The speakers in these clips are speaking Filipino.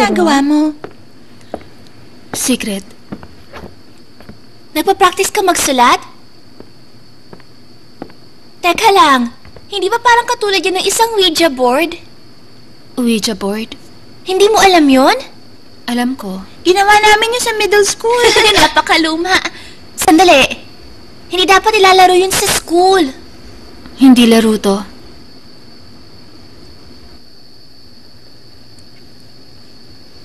ginagawa mo? Secret. Nagpa-practice ka magsulat? Teka lang, hindi ba parang katulad yan ng isang Ouija board? Ouija board? Hindi mo alam yon? Alam ko. Ginawa namin yun sa middle school. Napakaluma. Sandali, hindi dapat ilalaro yun sa school. Hindi laro to.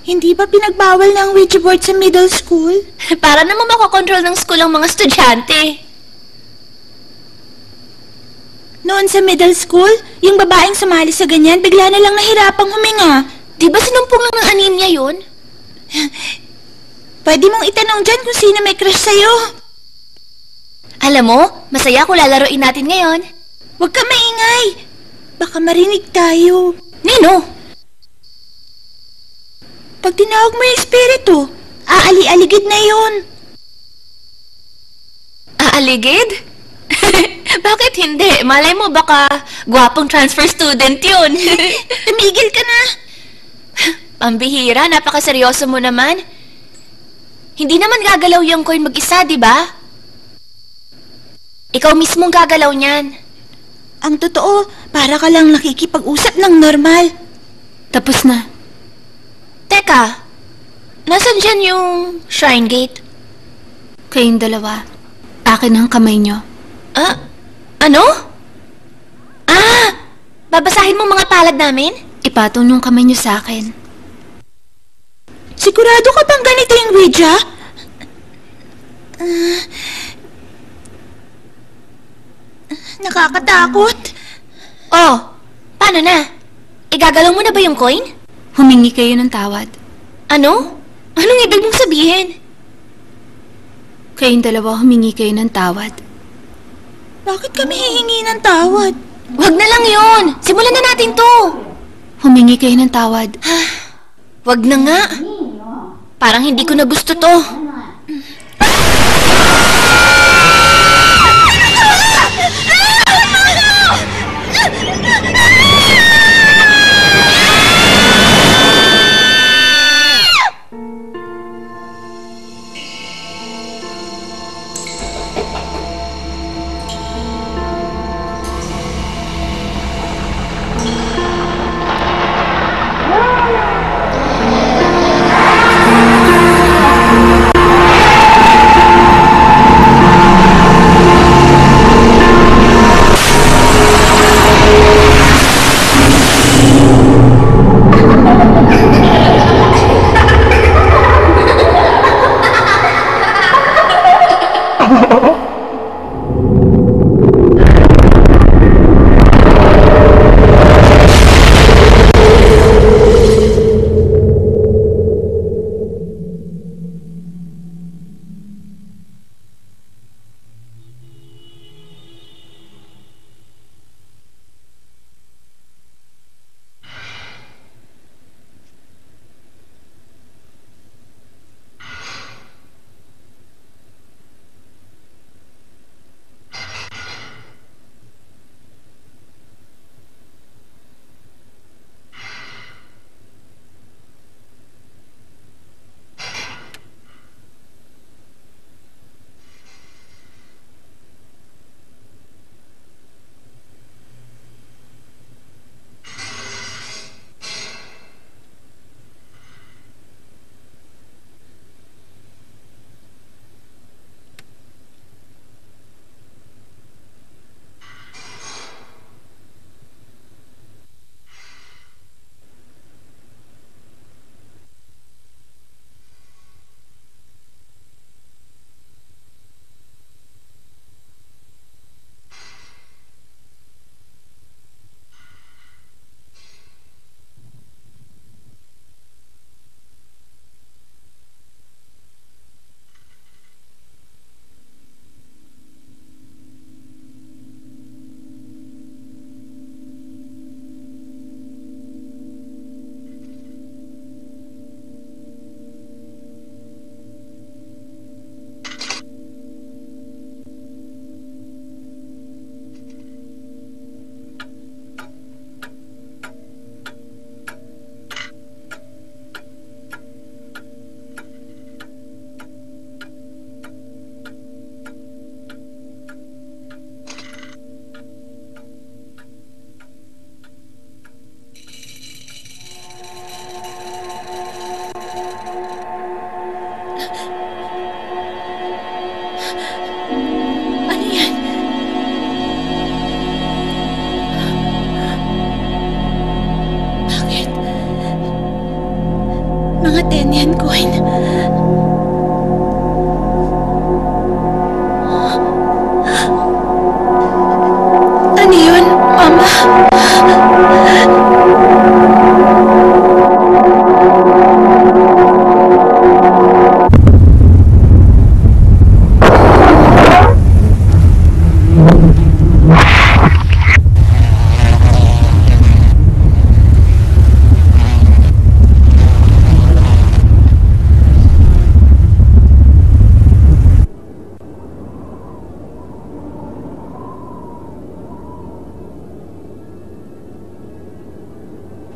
Hindi ba pinagbawal ng Ouija board sa middle school? Para naman makokontrol ng school ang mga estudyante. Noon sa middle school, yung babaeng sumali sa ganyan, bigla na lang nahirapang huminga. Di ba sinumpong lang ng anemia yun? Pwede mong itanong dyan kung sino may crush sa'yo. Alam mo, masaya kung lalaroin natin ngayon. Huwag ka maingay. Baka marinig tayo. Nino? Pag tinawag mo yung espiritu, aali-aligid na yun. Aaligid? Bakit hindi? Malay mo baka gwapong transfer student yun. Tumigil ka na. Pambihira, napakaseryoso mo naman. Hindi naman gagalaw yung coin mag-isa, di ba? Ikaw mismong gagalaw niyan. Ang totoo, para ka lang nakikipag-usap ng normal. Tapos na. Teka, nasan dyan yung shrine gate? Kayong dalawa. Akin ang kamay nyo. Ano? Babasahin mo mga palad namin? Ipatong yung kamay nyo sa akin. Sigurado ka bang ganito yung Ouija? Nakakatakot. Oh, paano na? Igagalaw mo na ba yung coin? Humingi kayo ng tawad. Ano? Anong ibig mong sabihin? Kayong dalawa humingi kayo ng tawad. Bakit kami hihingi ng tawad? Wag na lang yun! Simulan na natin to! Humingi kayo ng tawad. Wag na nga. Parang hindi ko na gusto to.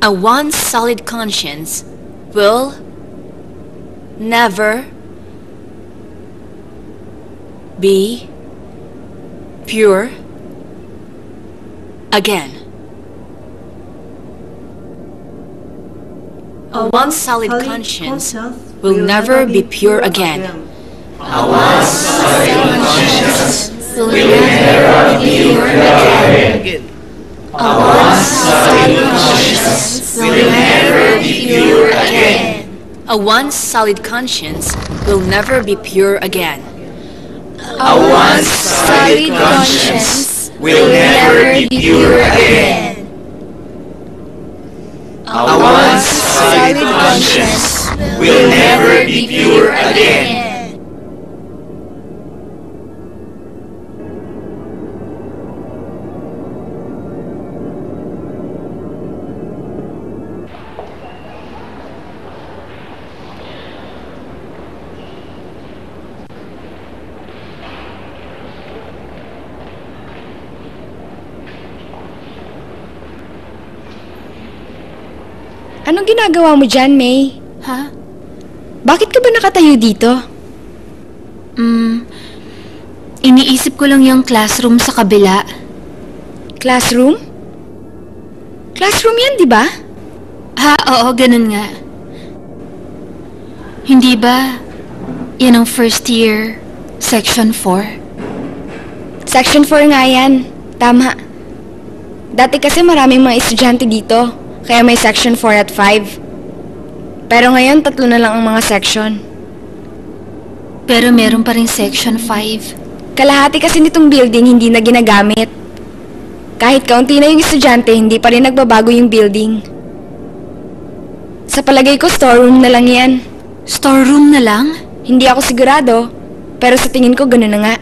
A once solid conscience will never be pure again. A once solid conscience will never be pure again. A once solid conscience will never be pure again. A once solid conscience will never be pure again. A once solid conscience will never be pure again. A once solid conscience will never be pure again. A once solid conscience will never be pure again. Anong ginagawa mo dyan, May? Ha? Bakit ka ba nakatayo dito? Iniisip ko lang yung classroom sa kabila. Classroom? Classroom yan, di ba? Ha, oo, ganun nga. Hindi ba yan ang first year, section 4? Section 4 nga yan. Tama. Dati kasi maraming mga estudyante dito, kaya may section 4 at 5. Pero ngayon, 3 na lang ang mga section. Pero meron pa rin section 5. Kalahati kasi nitong building hindi na ginagamit. Kahit kaunti na yung estudyante, hindi pa rin nagbabago yung building. Sa palagay ko, storeroom na lang yan. Storeroom na lang? Hindi ako sigurado, pero sa tingin ko gano'n na nga.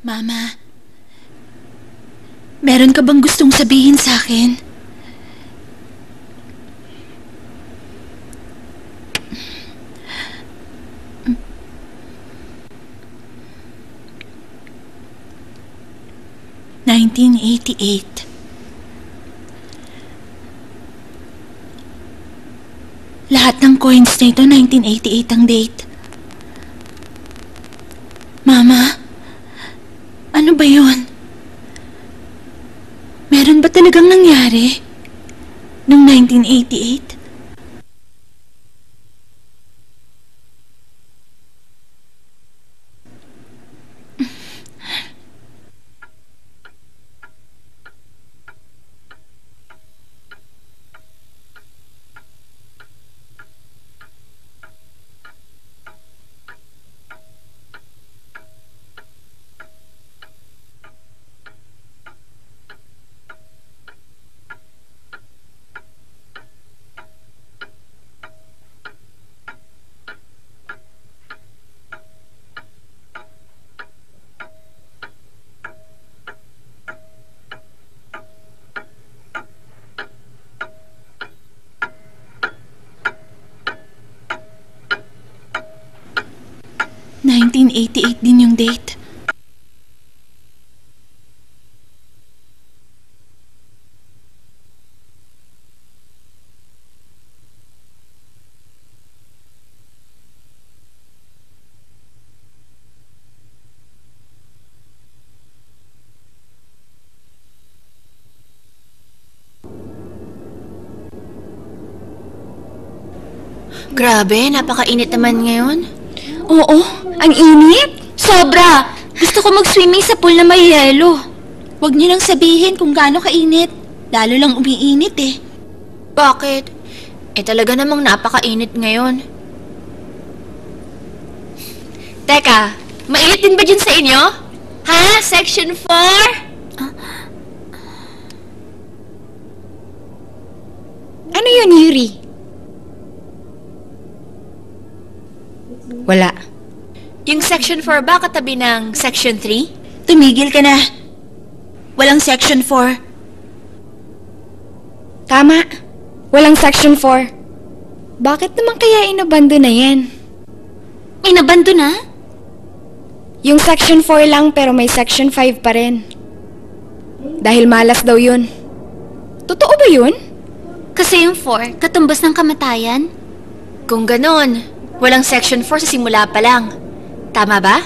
Mama, meron ka bang gustong sabihin sa akin? ...1988. Lahat ng coins na ito, 1988 ang date. Mama, ano ba yun? Meron ba talagang nangyari noong 1988? ...1988 din yung date. Grabe, napakainit naman ngayon. Oo, ang init. Sobra! Gusto ko mag-swimming sa pool na may yelo. Huwag niyo nang sabihin kung gaano kainit. Lalo lang umiinit eh. Bakit? Talaga namang napakainit ngayon. Teka, mainit din ba dyan sa inyo? Ha? Section 4? Ano yun, Yuri? Wala. Yung Section 4 ba katabi ng Section 3? Tumigil ka na. Walang Section 4. Tama. Walang Section 4. Bakit naman kaya inabando na yan? Inabando na? Yung Section 4 lang pero may Section 5 pa rin. Dahil malas daw yun. Totoo ba yun? Kasi yung 4, katumbas ng kamatayan. Kung ganon, walang Section 4 sa simula pa lang. Tama ba?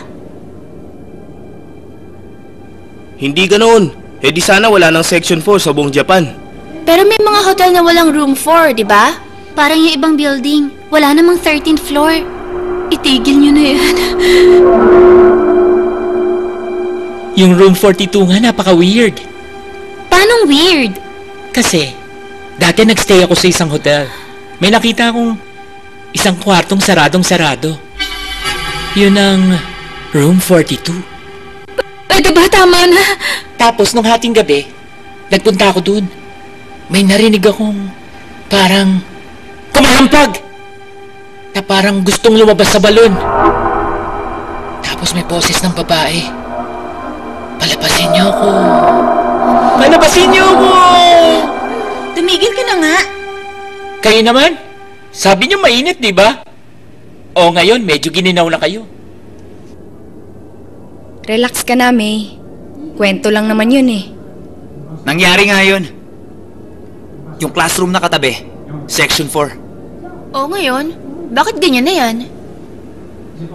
Hindi ganoon. Di sana wala ng Section 4 sa buong Japan. Pero may mga hotel na walang room 4, di ba? Parang yung ibang building. Wala namang 13th floor. Itigil nyo na yan. Yung room 42 nga napaka-weird. Paanong weird? Kasi, dati nagstay ako sa isang hotel. May nakita akong isang kwartong saradong-sarado. Yun ang room 42. Pwede ba? Tama na. Tapos nung hating gabi, nagpunta ako dun. May narinig akong parang kumalampag na parang gustong lumabas sa balon. Tapos may boses ng babae. Palabasin niyo ako. Palabasin niyo ako! Tumigil ka na nga. Kayo naman? Sabi niyo mainit, di ba? O ngayon, medyo gininaw na kayo. Relax ka na, May. Kwento lang naman yun eh. Nangyari nga yun. Yung classroom na katabi, Section 4. O ngayon, bakit ganyan na yan?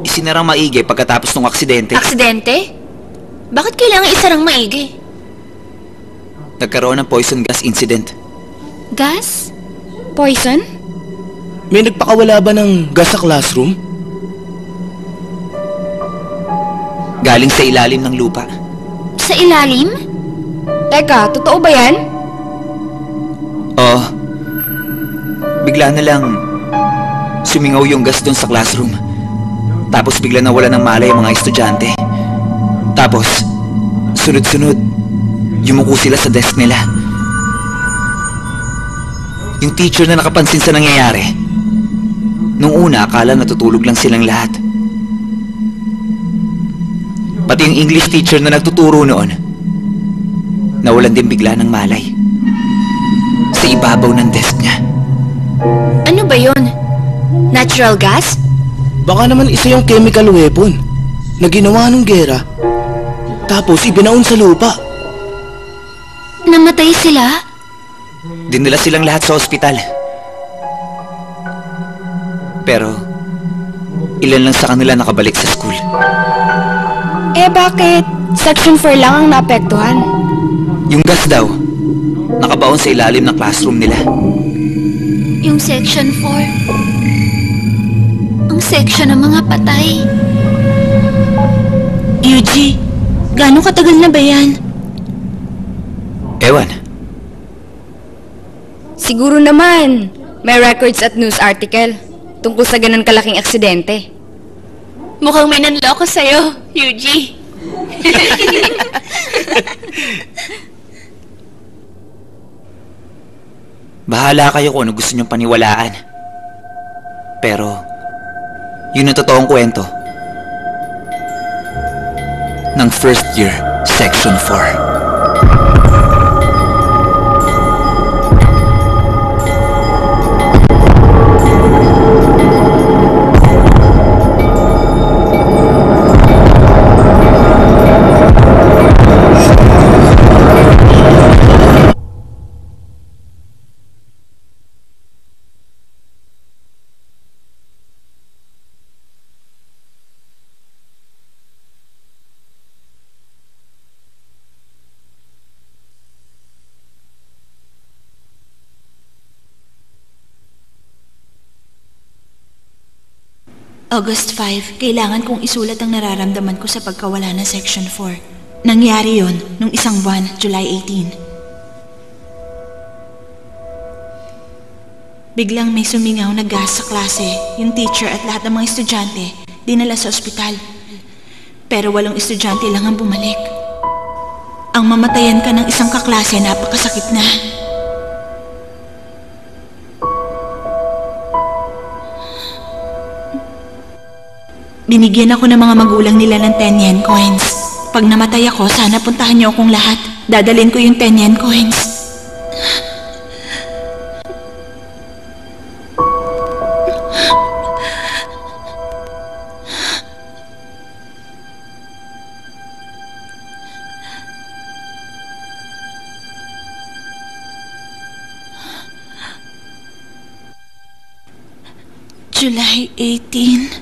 Isinarang maigi pagkatapos ng aksidente. Aksidente? Bakit kailangan isarang maigi? Nagkaroon ng poison gas incident. Gas? Poison? May nagpakawala ba ng gas sa classroom? Galing sa ilalim ng lupa. Sa ilalim? Teka, totoo ba yan? Oo. Bigla na lang sumingaw yung gas doon sa classroom. Tapos bigla nawala ng malay ang mga estudyante. Tapos, sunod-sunod, yumuko sila sa desk nila. Yung teacher na nakapansin sa nangyayari, nung una akala natutulog lang silang lahat. Pati yung English teacher na nagtuturo noon, nawalan din bigla ng malay. Sa ibabaw ng desk niya. Ano ba yun? Natural gas? Baka naman isa yung chemical weapon na ginawa ng gera. Tapos ibinaon sa lupa. Namatay sila? Dinala silang lahat sa ospital. Pero, ilan lang sa kanila nakabalik sa school. Eh bakit? Section 4 lang ang naapektuhan. Yung gas daw, nakabaon sa ilalim ng classroom nila. Yung Section 4. Ang section ng mga patay. Yuji, gaano katagal na ba yan? Ewan. Siguro naman, may records at news article tungkol sa ganun kalaking aksidente. Mukhang may nanloko sa'yo, Yuji. Bahala kayo kung ano gusto niyong paniwalaan. Pero, yun ang totoong kwento ng first year, Section 4. August 5, kailangan kong isulat ang nararamdaman ko sa pagkawala ng Section 4. Nangyari yon nung isang buwan, July 18. Biglang may sumingaw na gas sa klase. Yung teacher at lahat ng mga estudyante dinala sa ospital. Pero 8 estudyante lang ang bumalik. Ang mamatayan ka ng isang kaklase, napakasakit na. Binigyan ako ng mga magulang nila ng 10 yen coins. Pag namatay ako, sana puntahan niyo akong lahat. Dadalhin ko yung 10 yen coins. July 18.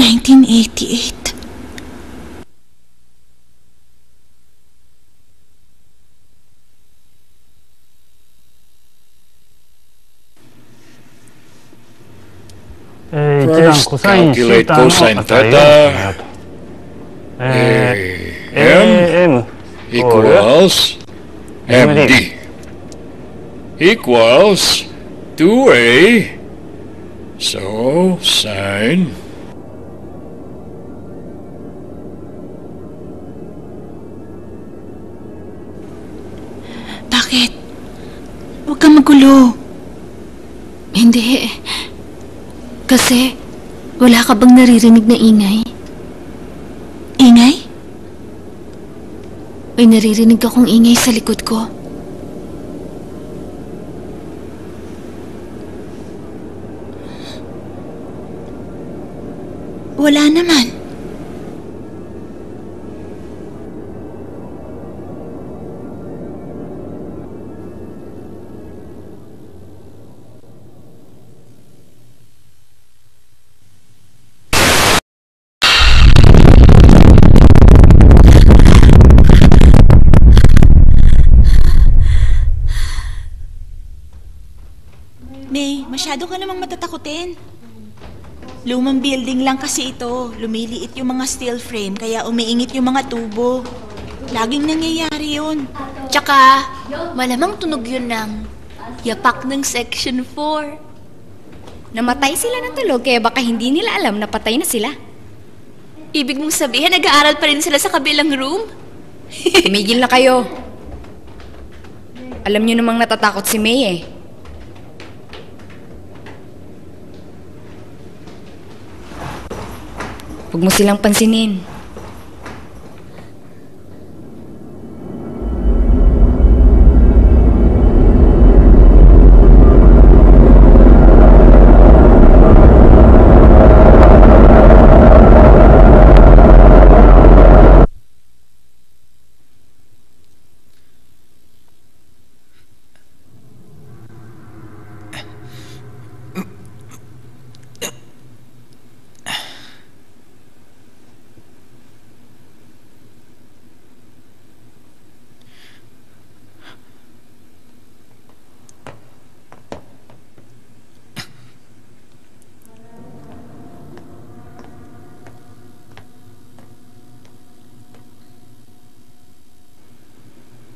(1988) First, calculate cosine theta. M equals MD equals 2A. So, sine Bakit? Huwag kang magulo. Hindi. Kasi, wala ka bang naririnig na ingay? Ingay? May naririnig akong ingay sa likod ko. Wala naman. May, masyado ka namang matatakutin. Lumang building lang kasi ito. Lumiliit yung mga steel frame, kaya umiingit yung mga tubo. Laging nangyayari yun. Tsaka, malamang tunog yun ng yapak ng Section 4. Namatay sila ng tulog kaya baka hindi nila alam na patay na sila. Ibig mong sabihin, nag-aaral pa rin sila sa kabilang room? Tumigil na kayo. Alam niyo namang natatakot si May eh. Huwag mo silang pansinin.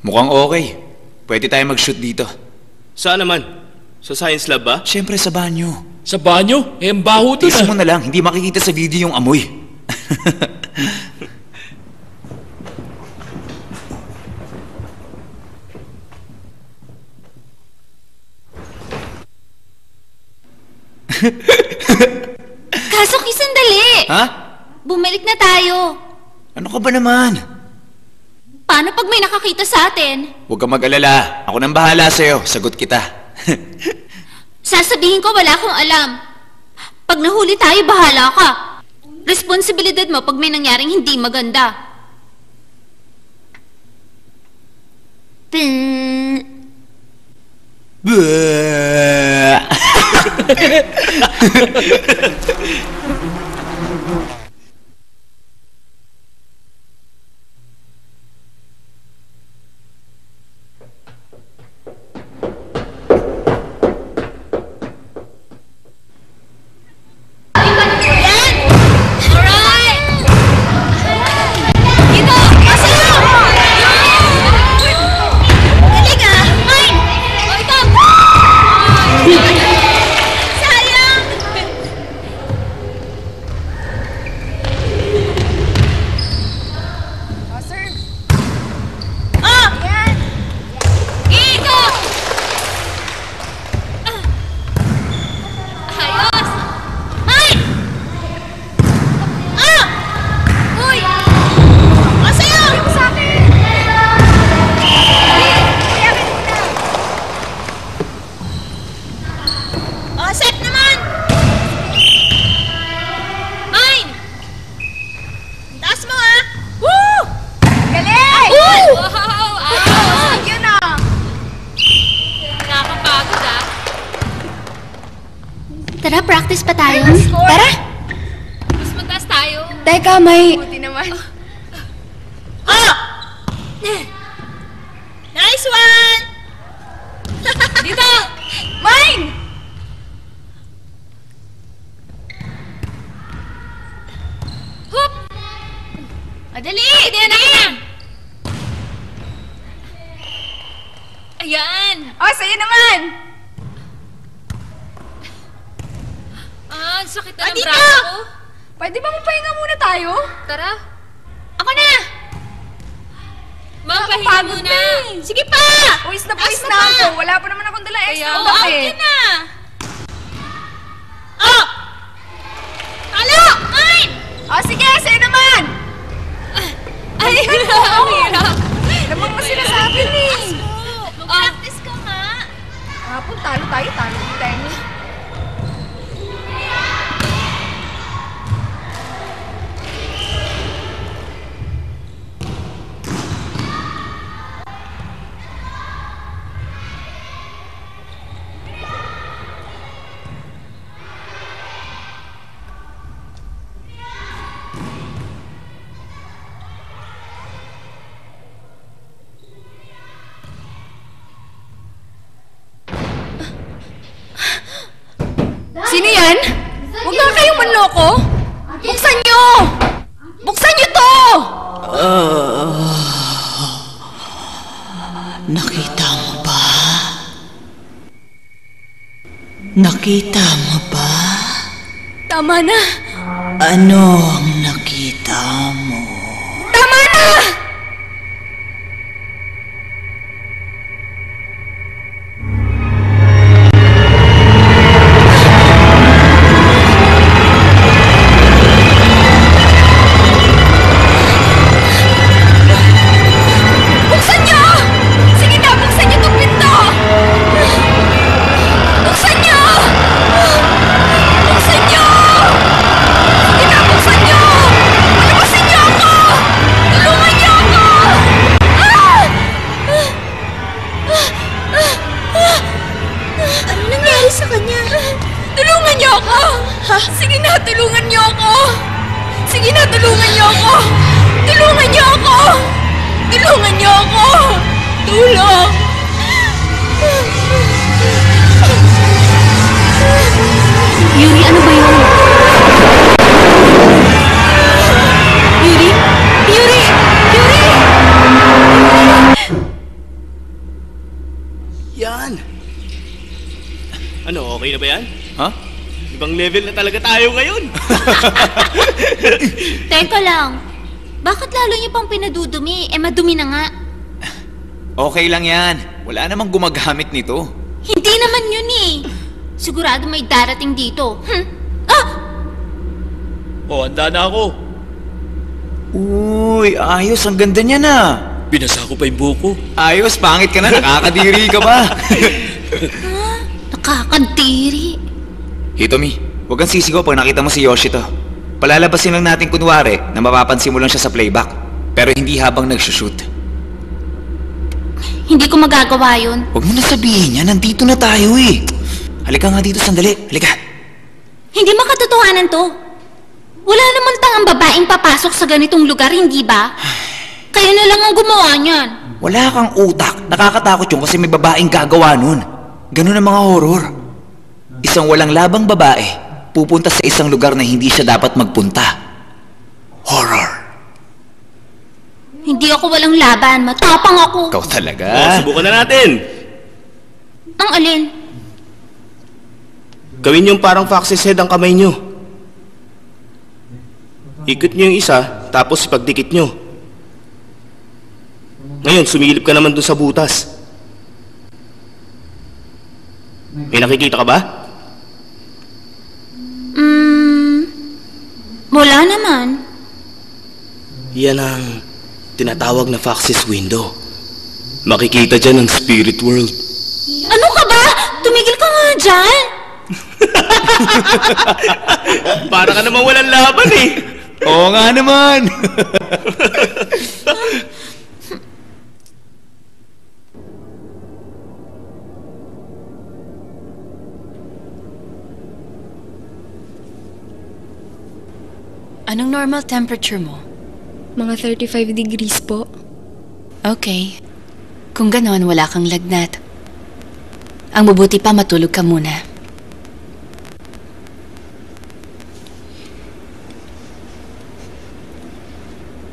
Mukhang okay. Pwede tayo mag-shoot dito. Saan naman? Sa science lab ba? Siyempre sa banyo. Sa banyo? Ang baho to Tiis mo na. na lang, hindi makikita sa video yung amoy. Kaso, sandali! Ha? Bumalik na tayo. Ano ka ba naman? Paano pag may nakakita sa atin? Huwag kang mag-alala. Ako nang bahala sa'yo. Sagot kita. Sasabihin ko wala akong alam. Pag nahuli tayo, bahala ka. Responsibilidad mo pag may nangyaring hindi maganda. Mag-practice pa tayo? Tara! Mas mataas tayo. Teka, may... Buti naman. Nice one! Dito! Mine! Hoop! Madali! Hindi na naman! Ayan! Oh, sa'yo naman! Ang sakit na ng dito! braso ko. Pwede ba magpahinga muna tayo? Tara. Ako na! Magpahinga muna. Sige pa! Pawis na ako. Wala pa naman akong dala extra Oo, dami. out yun na! Oh! Talo! Mine! Oh, sige, sa'yo naman! Ay, ang hirap. Lamang mo sila sa akin eh. Mag-practice ka nga. Hapon, talo tayo. Sino yan? Huwag na kayong manloko! Buksan nyo! Buksan nyo to! Nakita mo ba? Nakita mo ba? Tama na! Ano ang nakita mo? Tama na! Buksan nyo! Sige na, buksan nyo itong pinto! Buksan nyo! Buksan nyo! Sige na, buksan nyo! Palabasin nyo ako! Tulungan nyo ako! Ano nangyari sa kanya? Tulungan niyo ako! Sige na, tulungan niyo ako! Sige na, tulungan niyo ako! Tulungan niyo ako! Tulungan niyo ako! Tulong! Yuri, ano ba yun? Yuri? Yuri! Yuri! Yan! Ano, okay na ba yan? Ha? Ibang level na talaga tayo ngayon. Teka lang. Bakit lalo niyo pang pinadudumi? Madumi na nga. Okay lang yan. Wala namang gumagamit nito. Hindi naman yun eh. Sigurado may darating dito. Ah! O, handa na ako. Uy, ayos. Ang ganda niya na. Binasa ko pa yung buko. Ayos, pangit ka na. Nakakadiri ka ba? Nakakadiri. Hitomi, huwag kang sisigaw pag nakita mo si Yoshito. Palalabasin lang natin kunwari na mapapansin mo lang siya sa playback. Pero hindi habang nagsushoot. Hindi ko magagawa yun. Huwag mo na sabihin yan. Nandito na tayo eh. Halika nga dito sandali. Halika. Hindi makatotohanan to. Wala naman tangang babaeng papasok sa ganitong lugar, hindi ba? Kayo na lang ang gumawa niyan. Wala kang utak. Nakakatakot yun kasi may babaeng gagawa nun. Ganun ang mga horror. Isang walang labang babae pupunta sa isang lugar na hindi siya dapat magpunta. Horror. Hindi ako walang laban. Matapang ako. Ikaw talaga. Subukan na natin. Ang alin? Gawin yung parang fox's head ang kamay nyo. Ikot nyo yung isa, tapos ipagdikit nyo. Ngayon, sumilip ka naman dun sa butas. May nakikita ka ba? Wala naman. Yan ang tinatawag na fox's window. Makikita dyan ang spirit world. Ano ka ba? Tumigil ka nga dyan. Para ka naman walang laban eh. Oo nga naman. Anong normal temperature mo? Mga 35 degrees po. Okay. Kung ganon, wala kang lagnat. Ang mabuti pa, matulog ka muna.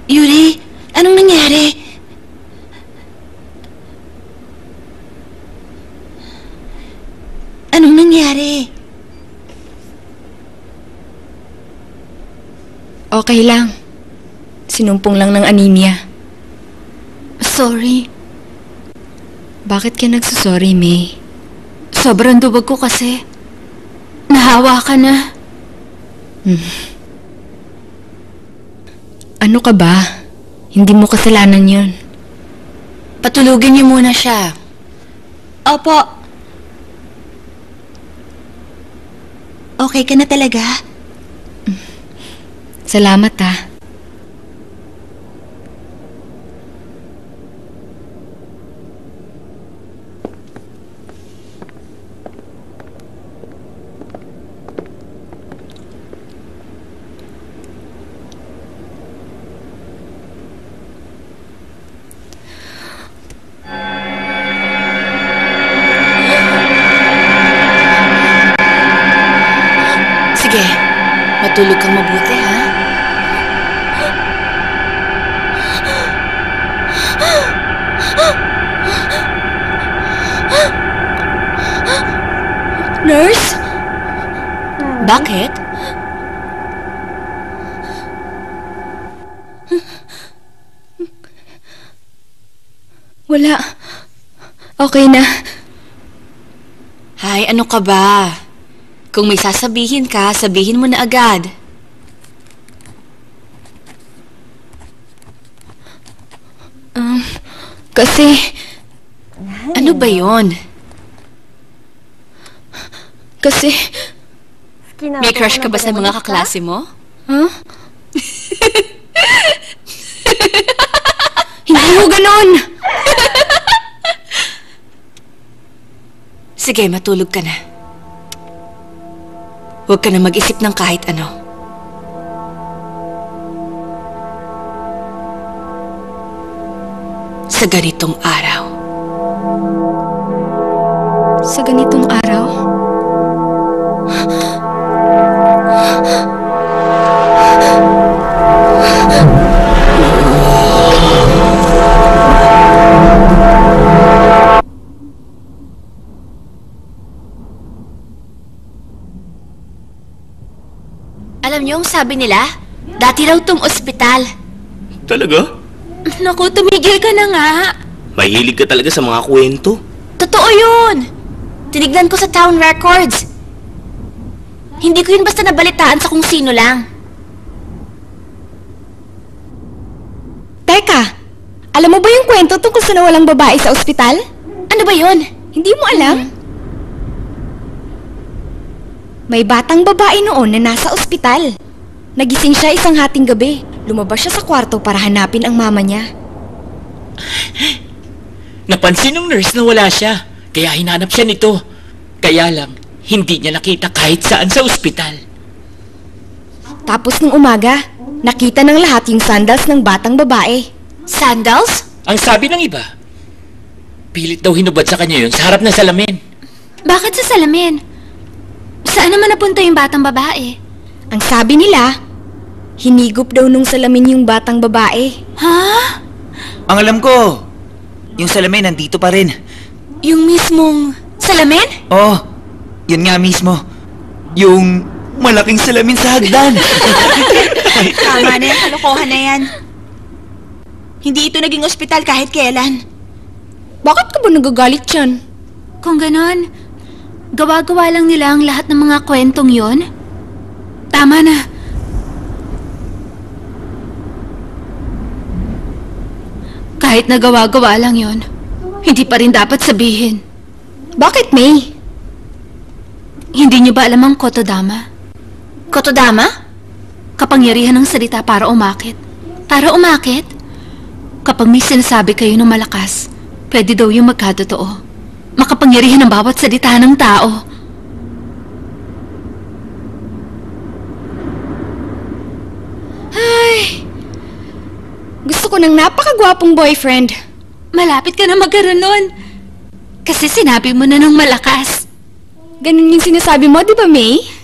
Yuri, anong nangyari? Anong nangyari? Okay lang. Sinumpong lang ng anemia. Sorry. Bakit ka nagsusorry, May? Sobrang duwag ko kasi. Nahawa ka na. Ano ka ba? Hindi mo kasalanan yun. Patulugin niyo muna siya. Opo. Okay ka na talaga? Salamat ah. Sige, matulog kang mabuti, ha? Nurse? Bakit? Wala. Okay na. Hay, ano ka ba? Kung may sasabihin ka, sabihin mo na agad. Kasi... Ano ba yon? Kasi... May crush ka ba sa mga kaklase mo? Huh? Hindi mo ganon! Sige, matulog ka na. Huwag ka na mag-isip ng kahit ano. Sa ganitong araw. Sa ganitong araw? Alam niyo ang sabi nila? Dati raw tong ospital. Talaga? Naku, tumigil ka na nga. Mahilig ka talaga sa mga kwento. Totoo yun! Tinignan ko sa town records. Hindi ko yun basta nabalitaan sa kung sino lang. Teka, alam mo ba yung kwento tungkol sa nawalang babae sa ospital? Ano ba yun? Hindi mo alam? May batang babae noon na nasa ospital. Nagising siya isang hating gabi. Lumabas siya sa kwarto para hanapin ang mama niya. Napansin ng nurse na wala siya, kaya hinanap siya nito. Kaya lang, hindi niya nakita kahit saan sa ospital. Tapos nung umaga, nakita ng lahat yung sandals ng batang babae. Sandals? Ang sabi ng iba, pilit daw hinubad sa kanya yun sa harap ng salamin. Bakit sa salamin? Saan naman napunta yung batang babae? Ang sabi nila, hinigop daw nung salamin yung batang babae. Ha? Ang alam ko, yung salamin nandito pa rin. Yung mismong salamin? Oh, yun nga mismo. Yung malaking salamin sa hagdan. Tama na yan, kalokohan na yan. Hindi ito naging ospital kahit kailan. Bakit ka ba nagagalit yan? Kung ganon, gawa-gawa lang nila ang lahat ng mga kwentong yon. Tama na. Kahit na gawa-gawa lang yon, hindi pa rin dapat sabihin. Bakit, May? Hindi niyo ba alam ang Kotodama? Kotodama? Kapangyarihan ng salita para umakit. Para umakit? Kapag may sinasabi kayo ng malakas, pwede daw yung magkatotoo. Makapangyarihan ng bawat salita ng tao. ng napakagwapong boyfriend. Malapit ka na magkaroon nun. Kasi sinabi mo na ng malakas. Ganun yung sinasabi mo, di ba, May?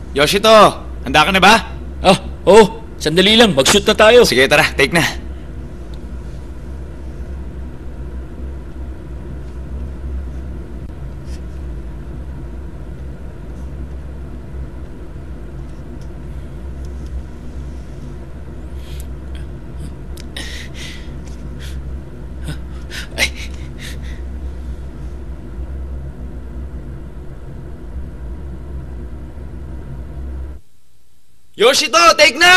Yoshito, handa ka na ba? Oo. Sandali lang, mag-shoot na tayo. Sige, tara, take na. Yoshito, take na!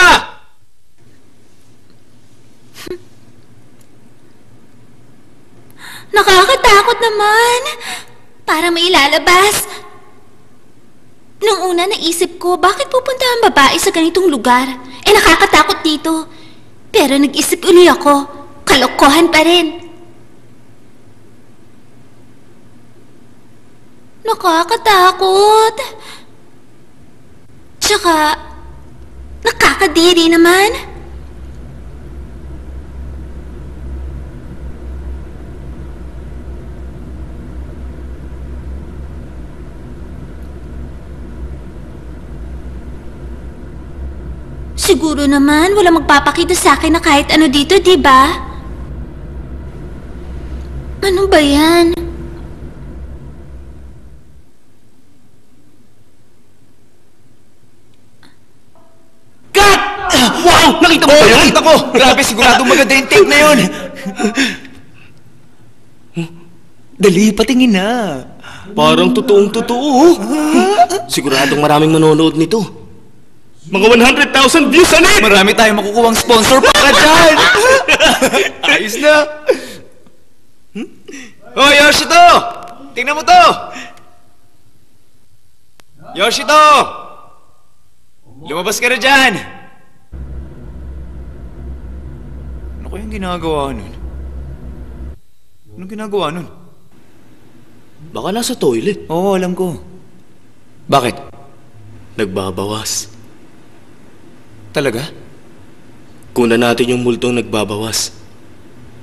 Nakakatakot naman. Para mailalabas. Nung una naisip ko, bakit pupunta ang babae sa ganitong lugar? Nakakatakot dito. Pero nag-isip uli ako, kalokohan pa rin. Nakakatakot. Tsaka, nakakadiri naman. Siguro naman wala magpapakita sa akin na kahit ano dito, di ba? Ano ba yan? Wow! Nakita mo ba yun? Nakita ko! Grabe, siguradong maganda yung tape na yun. Dali, patingin na. Parang totoong-totoo. Siguradong maraming manonood nito. Mga 100,000 views na net! Marami tayong makukuhang sponsor para dyan. Ayos na. Oh, Yoshito! Tingnan mo to! Yoshito! Lumabas ka na dyan! Ano kayang ginagawa nun? Anong ginagawa nun? Baka nasa toilet. Oo, alam ko. Bakit? Nagbabawas. Talaga? Kunan natin yung multong nagbabawas.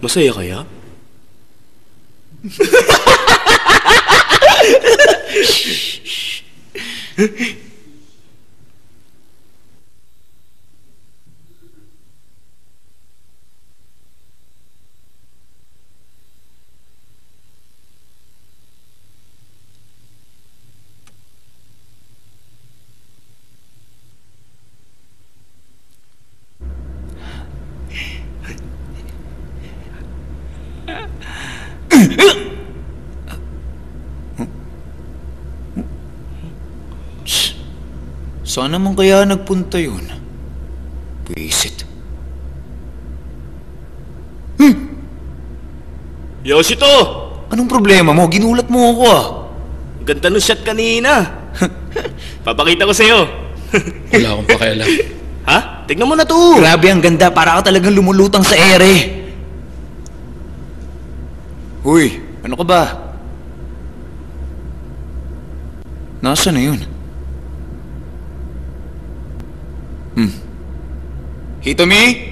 Masaya kaya? Saan naman kaya nagpunta yun? Buisit. Yoshito! Anong problema mo? Ginulat mo ako ah. Ganda nung shot kanina. Papakita ko sa'yo. Wala akong pakialam. Ha? Tignan mo na to. Grabe, ang ganda. Para ka talagang lumulutang sa ere. Uy, ano ka ba? Nasaan na yun? Hitomi?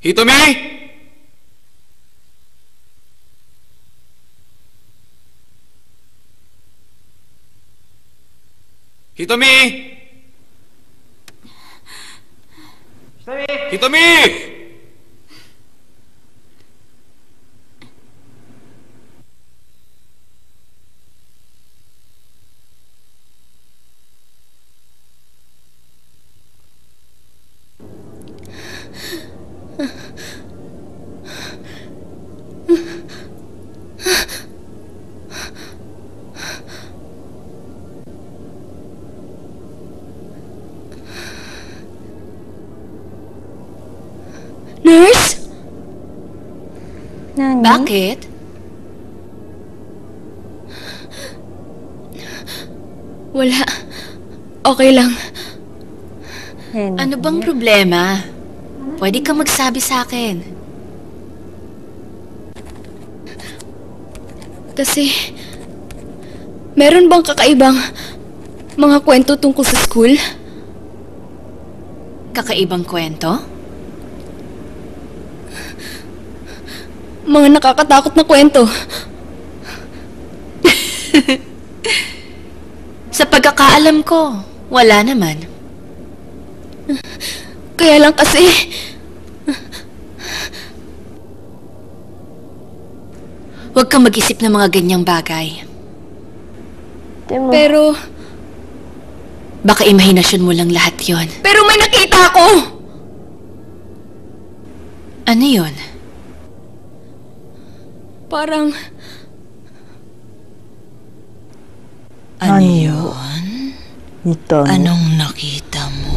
Hitomi! Hitomi! Hitomi! Nurse? Bakit? Wala. Okay lang. Ano bang problema? Pwede kang magsabi sa akin. Kasi, meron bang kakaibang mga kwento tungkol sa school? Kakaibang kwento? Mga nakakatakot na kwento. Sa pagkakaalam ko, wala naman. Kaya lang kasi, Huwag kang mag-isip ng mga ganyang bagay. pero Baka imahinasyon mo lang lahat yon. may nakita ko! Ano yon? Parang, Ano yun? Anong nakita mo?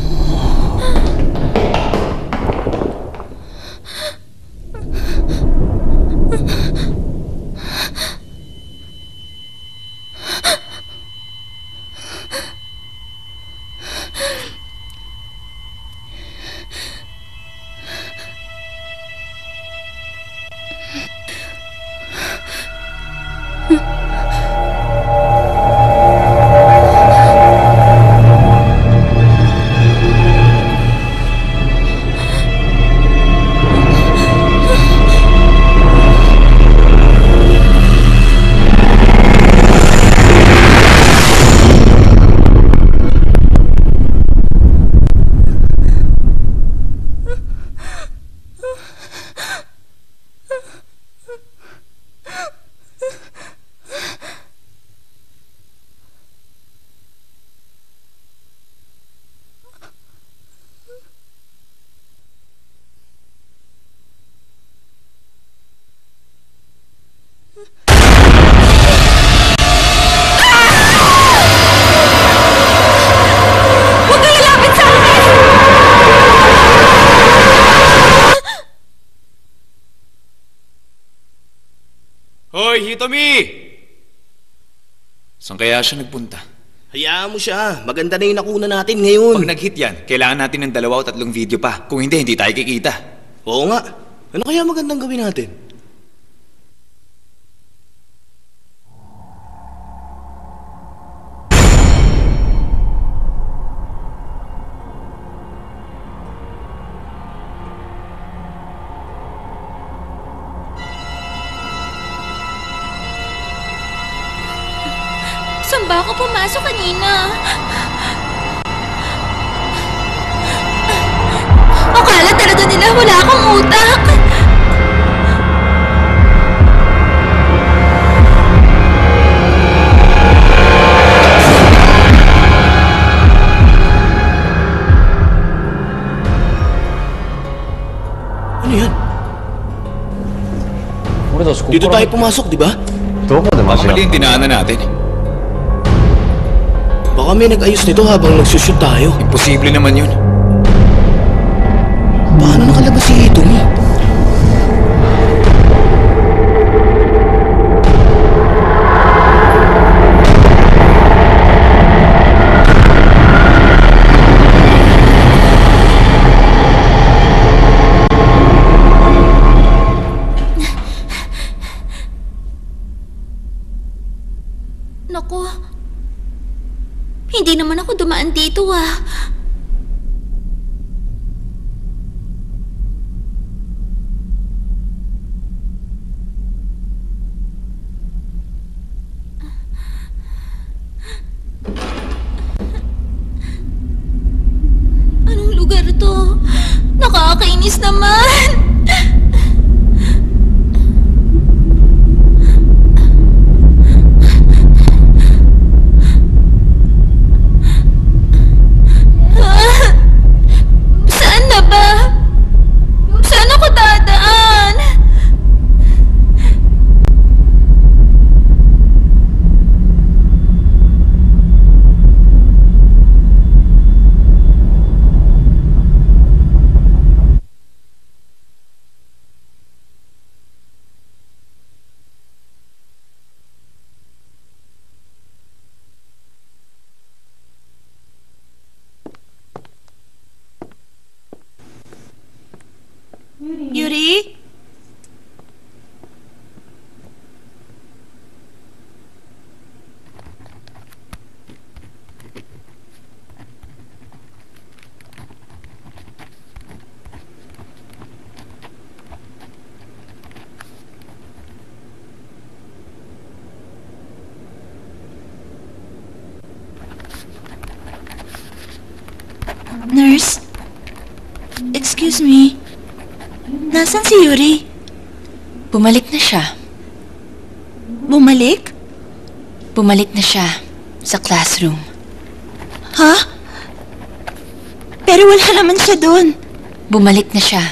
Hoy, Hitomi! Saan kaya siya nagpunta? Hayaan mo siya. Maganda na yung nakuna natin ngayon. Pag nag-hit yan, kailangan natin ng 2 o 3 video pa. Kung hindi, hindi tayo kikita. Oo nga. Ano kaya magandang gawin natin? Saan ba ako pumasok kanina? Akala talaga nila wala akong utak. Ano yan? Dito tayo pumasok, di ba? Baka mali yung dinaanan natin. Baka may nag-ayos nito habang nagsushoot tayo. Imposible naman yun. Paano nakalabas si Hitomi? Naku, hindi naman ako dumaan dito ah. dito. Nakakainis naman. Saan na ba? Saan ako dadaan? Yuri? Nurse? Excuse me. Nasaan si Yuri? Bumalik na siya. Bumalik? Bumalik na siya sa classroom. Ha? Pero wala naman siya doon. Bumalik na siya.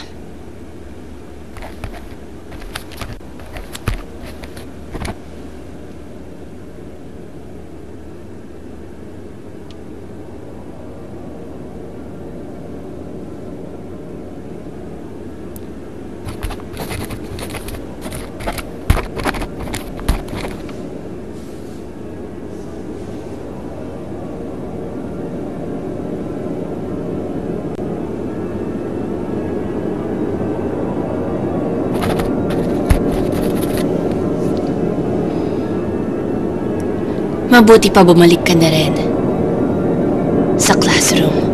Mabuti pa bumalik ka na rin sa classroom.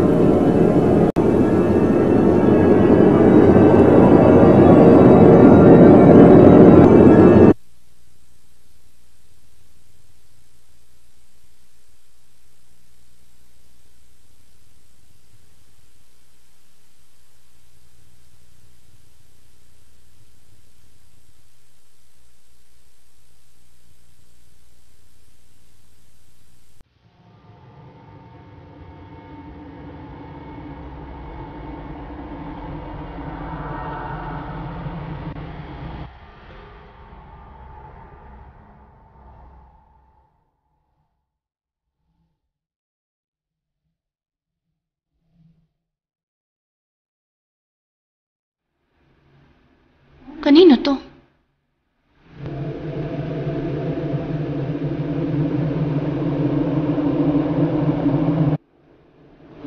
Kanino to?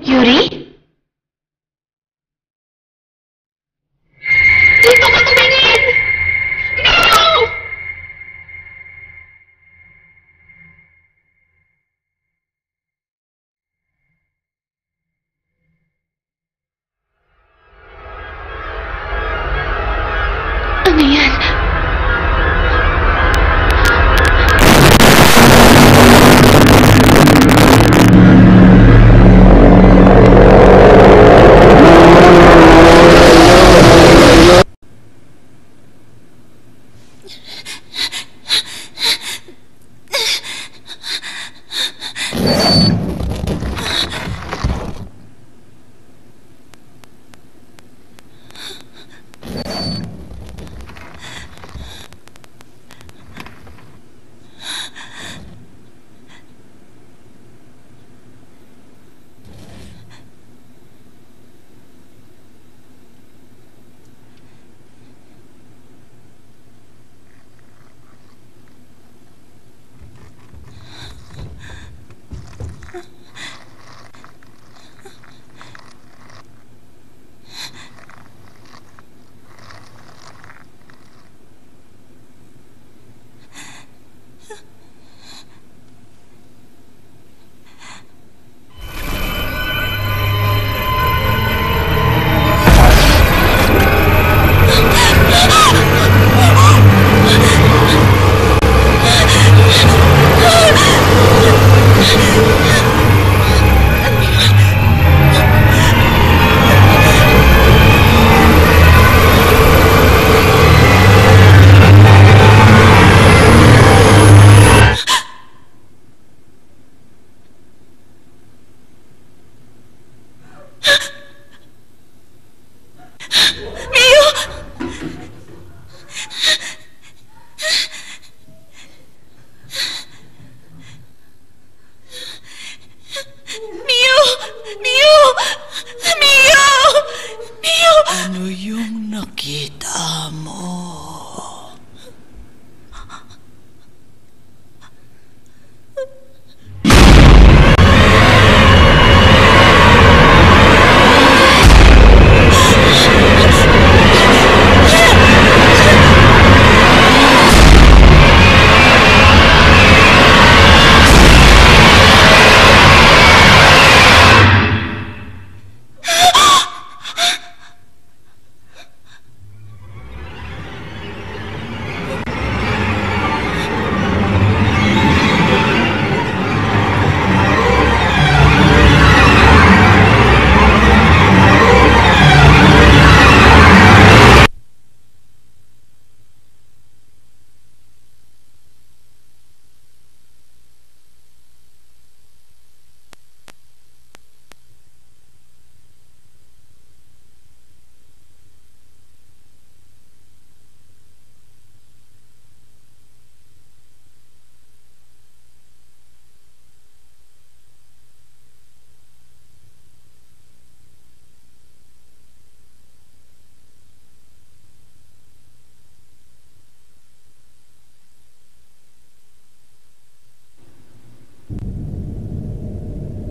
Yuri? Dito ka tumingin! No! Ano yan? Mio! Mio! Mio! Mio! Mio! Ano yung nakita mo?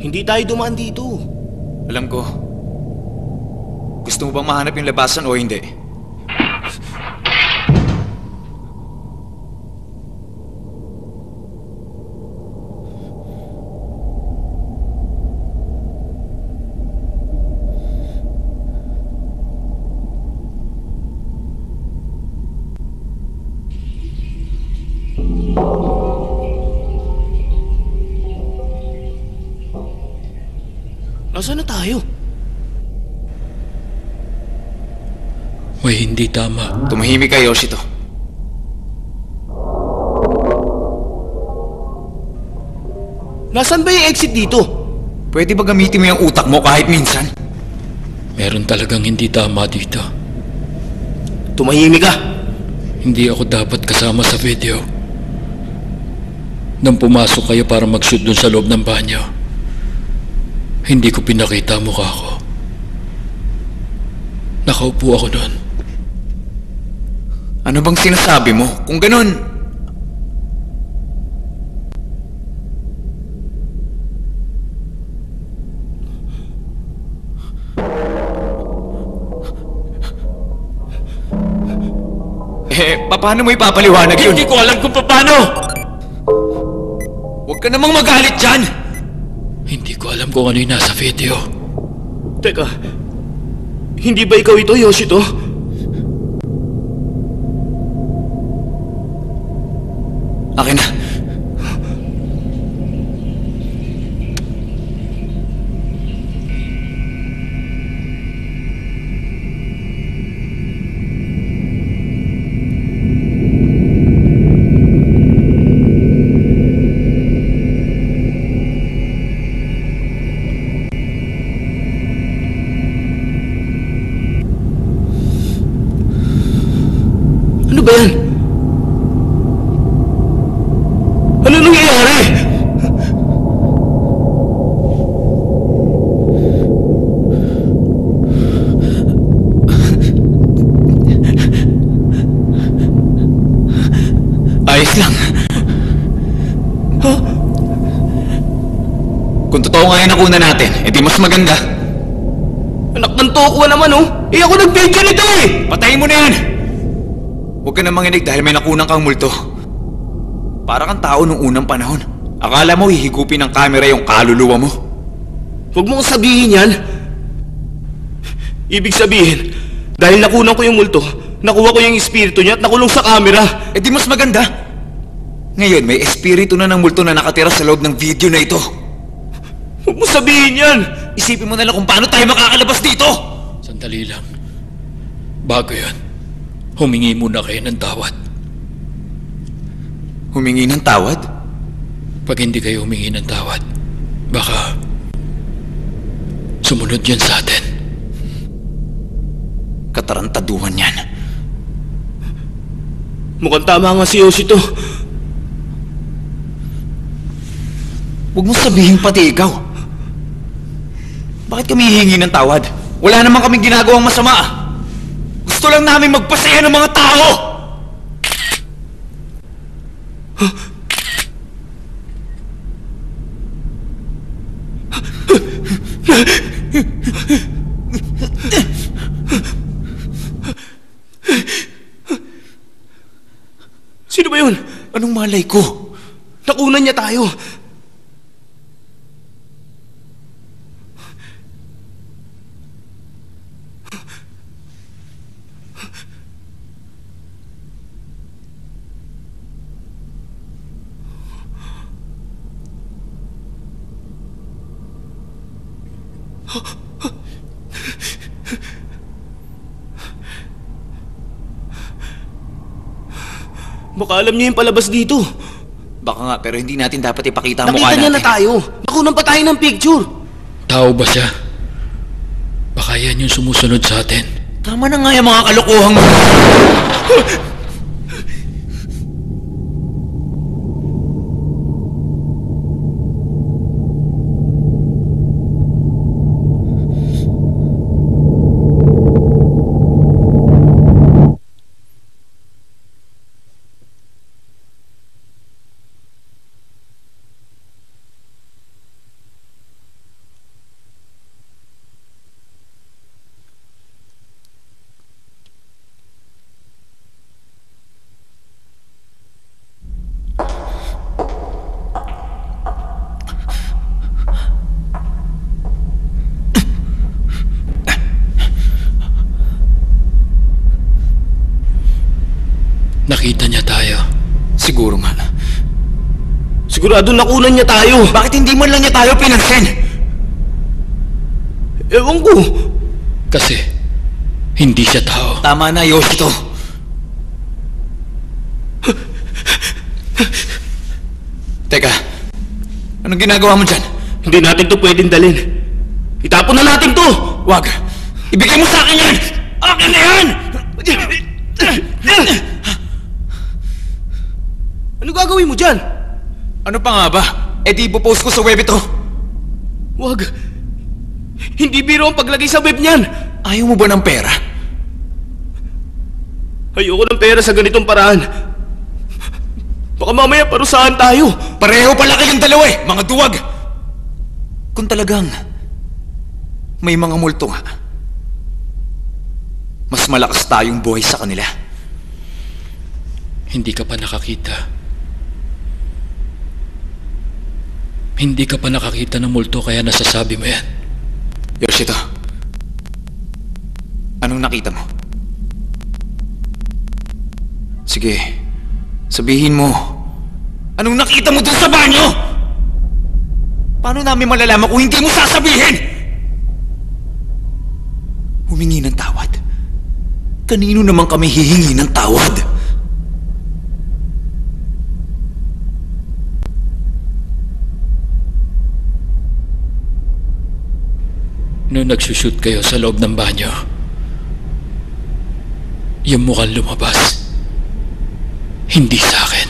Hindi tayo dumaan dito. Alam ko. Gusto mo bang mahanap yung labasan o hindi? Nasaan na tayo? May hindi tama. Tumahimik ka, Yoshito. Nasaan ba yung exit dito? Pwede ba gamitin mo yung utak mo kahit minsan? Meron talagang hindi tama dito. Tumahimik ka. Hindi ako dapat kasama sa video. Nang pumasok kayo para mag-shoot dun sa loob ng banyo, hindi ko pinakita ang mukha ko. Nakaupo ako doon. Ano bang sinasabi mo? Kung ganun... paano mo ipapaliwanag yun? Hindi ko alam kung paano! Huwag ka namang magalit dyan! Hindi ko alam kung ano yung nasa video. Teka, hindi ba ikaw ito, Yoshito? Akin na. Ano ba yan? Ano nangyayari? Ayos lang. Huh? Kung totoo nga yung nakuna natin, edi mas maganda. Anak ng Tokwa naman oh. Eh ako nag-video nito eh. Patayin mo na yan! Huwag ka na manginig dahil may nakunang kang multo. Para kang tao nung unang panahon. Akala mo hihigupin ng kamera yung kaluluwa mo. Huwag mong sabihin yan. Ibig sabihin, dahil nakunan ko yung multo, nakuha ko yung espiritu niya at nakulong sa camera. Eh di mas maganda. Ngayon may espiritu na ng multo na nakatira sa loob ng video na ito. Huwag mong sabihin yan. Isipin mo na lang kung paano tayo makakalabas dito. Sandali lang. Bago yan, humingi muna kayo ng tawad. Humingi ng tawad? Pag hindi kayo humingi ng tawad, baka sumunod yan sa atin. katarantaduhan yan. Mukhang tama nga si Yoshito. Huwag mo sabihin pati ikaw. Bakit kami hihingi ng tawad? Wala naman kaming ginagawang masama. Gusto lang namin magpasaya ng mga tao! Sino ba yun? Anong malay ko? Nakunan niya tayo. Baka alam niya yung palabas dito. Baka nga, pero hindi natin dapat ipakita ang mukha Nakita niya natin. na tayo. Nakunan pa tayo ng picture. Tao ba siya? Baka yan yung sumusunod sa atin. Tama na nga yung mga kalokohang mga... Nakita niya tayo. Siguro nga. Sigurado nakunan niya tayo. Bakit hindi man lang niya tayo pinansin? Ewan ko. Kasi hindi siya tao. Tama na, Yoshito. Teka, anong ginagawa mo dyan? Hindi natin to pwedeng dalhin. Itapon na natin to. Wag! Ibigay mo sa akin yan! Akin na yan! Ano gagawin mo dyan? Ano pa nga ba? Eh di ipopost ko sa web ito. Wag. Hindi biro ang paglagay sa web niyan. Ayaw mo ba ng pera? Ayoko ng pera sa ganitong paraan. Baka mamaya parusahan tayo. Pareho pala kayong dalawa eh, mga duwag! Kung talagang may mga multo nga, mas malakas tayong buhay sa kanila. Hindi ka pa nakakita. Hindi ka pa nakakita ng multo kaya nasasabi mo yan. Yoshito, anong nakita mo? Sige, sabihin mo. Anong nakita mo dun sa banyo? Paano namin malalaman kung hindi mo sasabihin? Humingi ng tawad? Kanino naman kami hihingi ng tawad? Noong nagsushoot kayo sa loob ng banyo, yung mukhang lumabas. Hindi sa akin.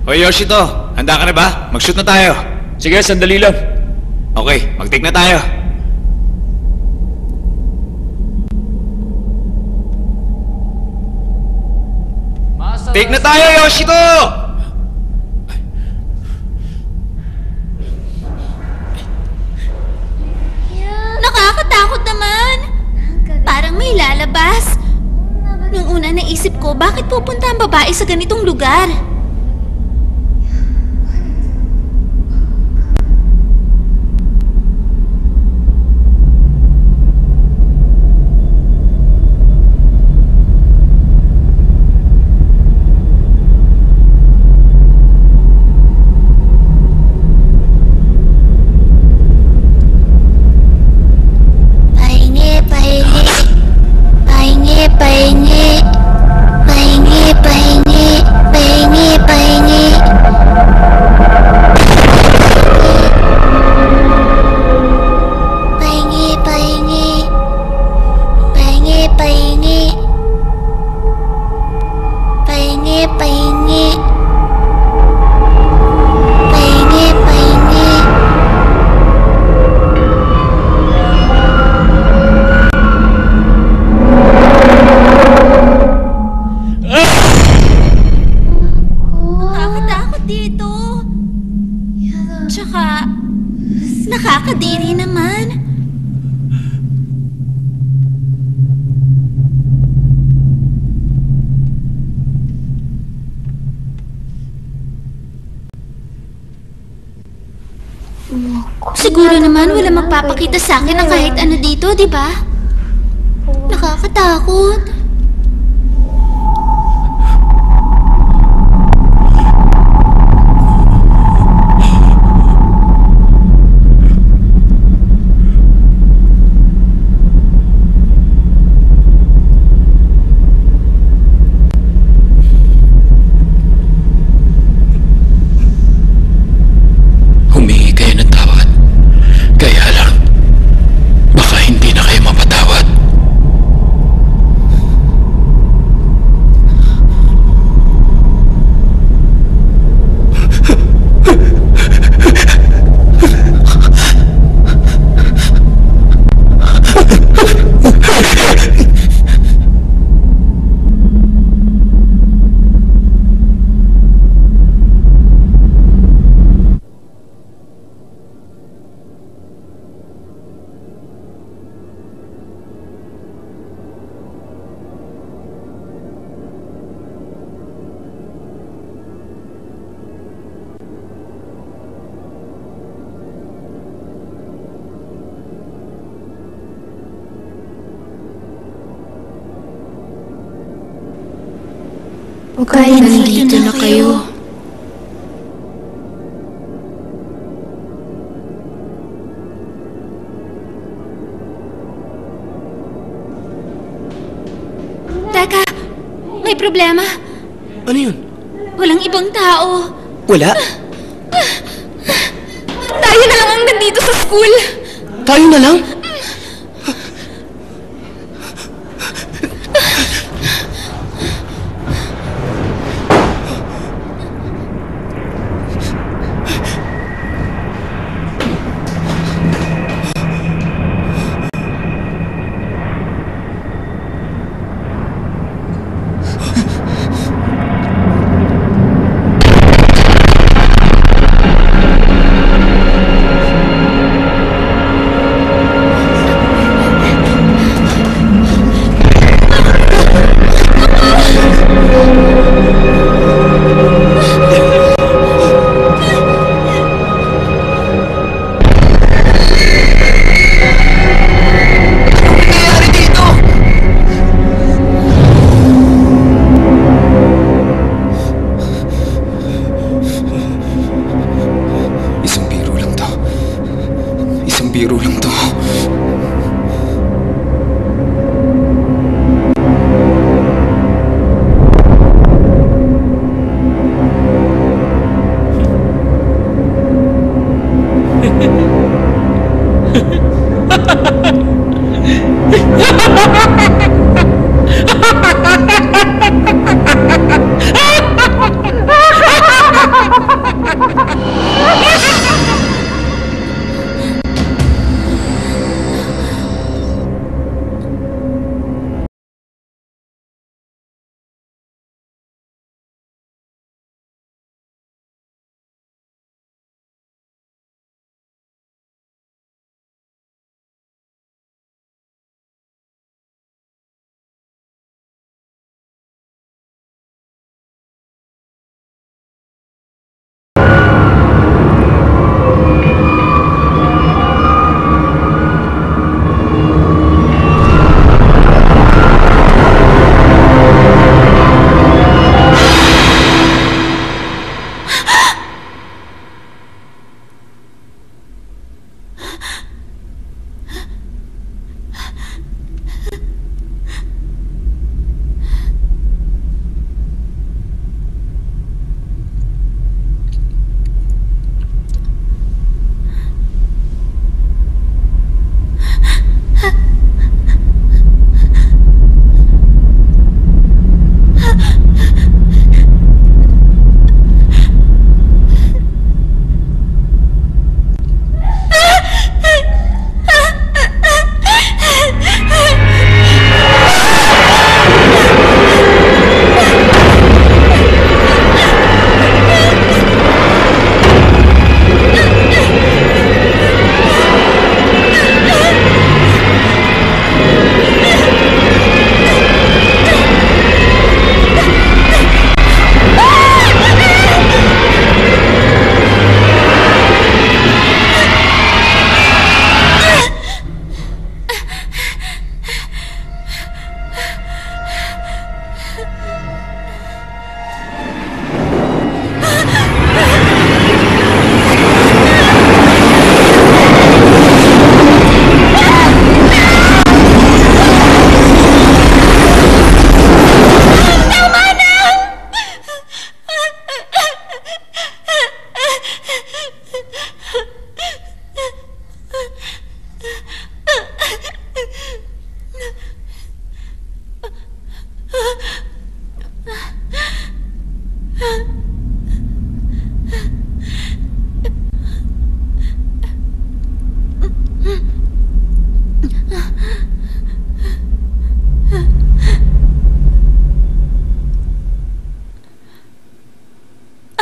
Hoy Yoshito, handa ka na ba? Mag-shoot na tayo. Sige, sandali lang. Okay, mag-take na tayo. Take na tayo, Yoshito! Nakakatakot naman. Parang may lalabas. Nung una naisip ko, bakit pupunta ang babae sa ganitong lugar? Pahingi, pahingi, pahingi, pahingi, pahingi. Siguro naman wala magpapakita sa akin ng kahit ano dito, di ba? Nakakatakot. Humingi kayo ng tawad. Kaya lang, baka hindi na kayo mapatawad. Okay, Nandito na kayo. Teka, may problema. Ano yun? Walang ibang tao. Wala. tayo na lang ang nandito sa school. Tayo na lang? Isang biro lang to.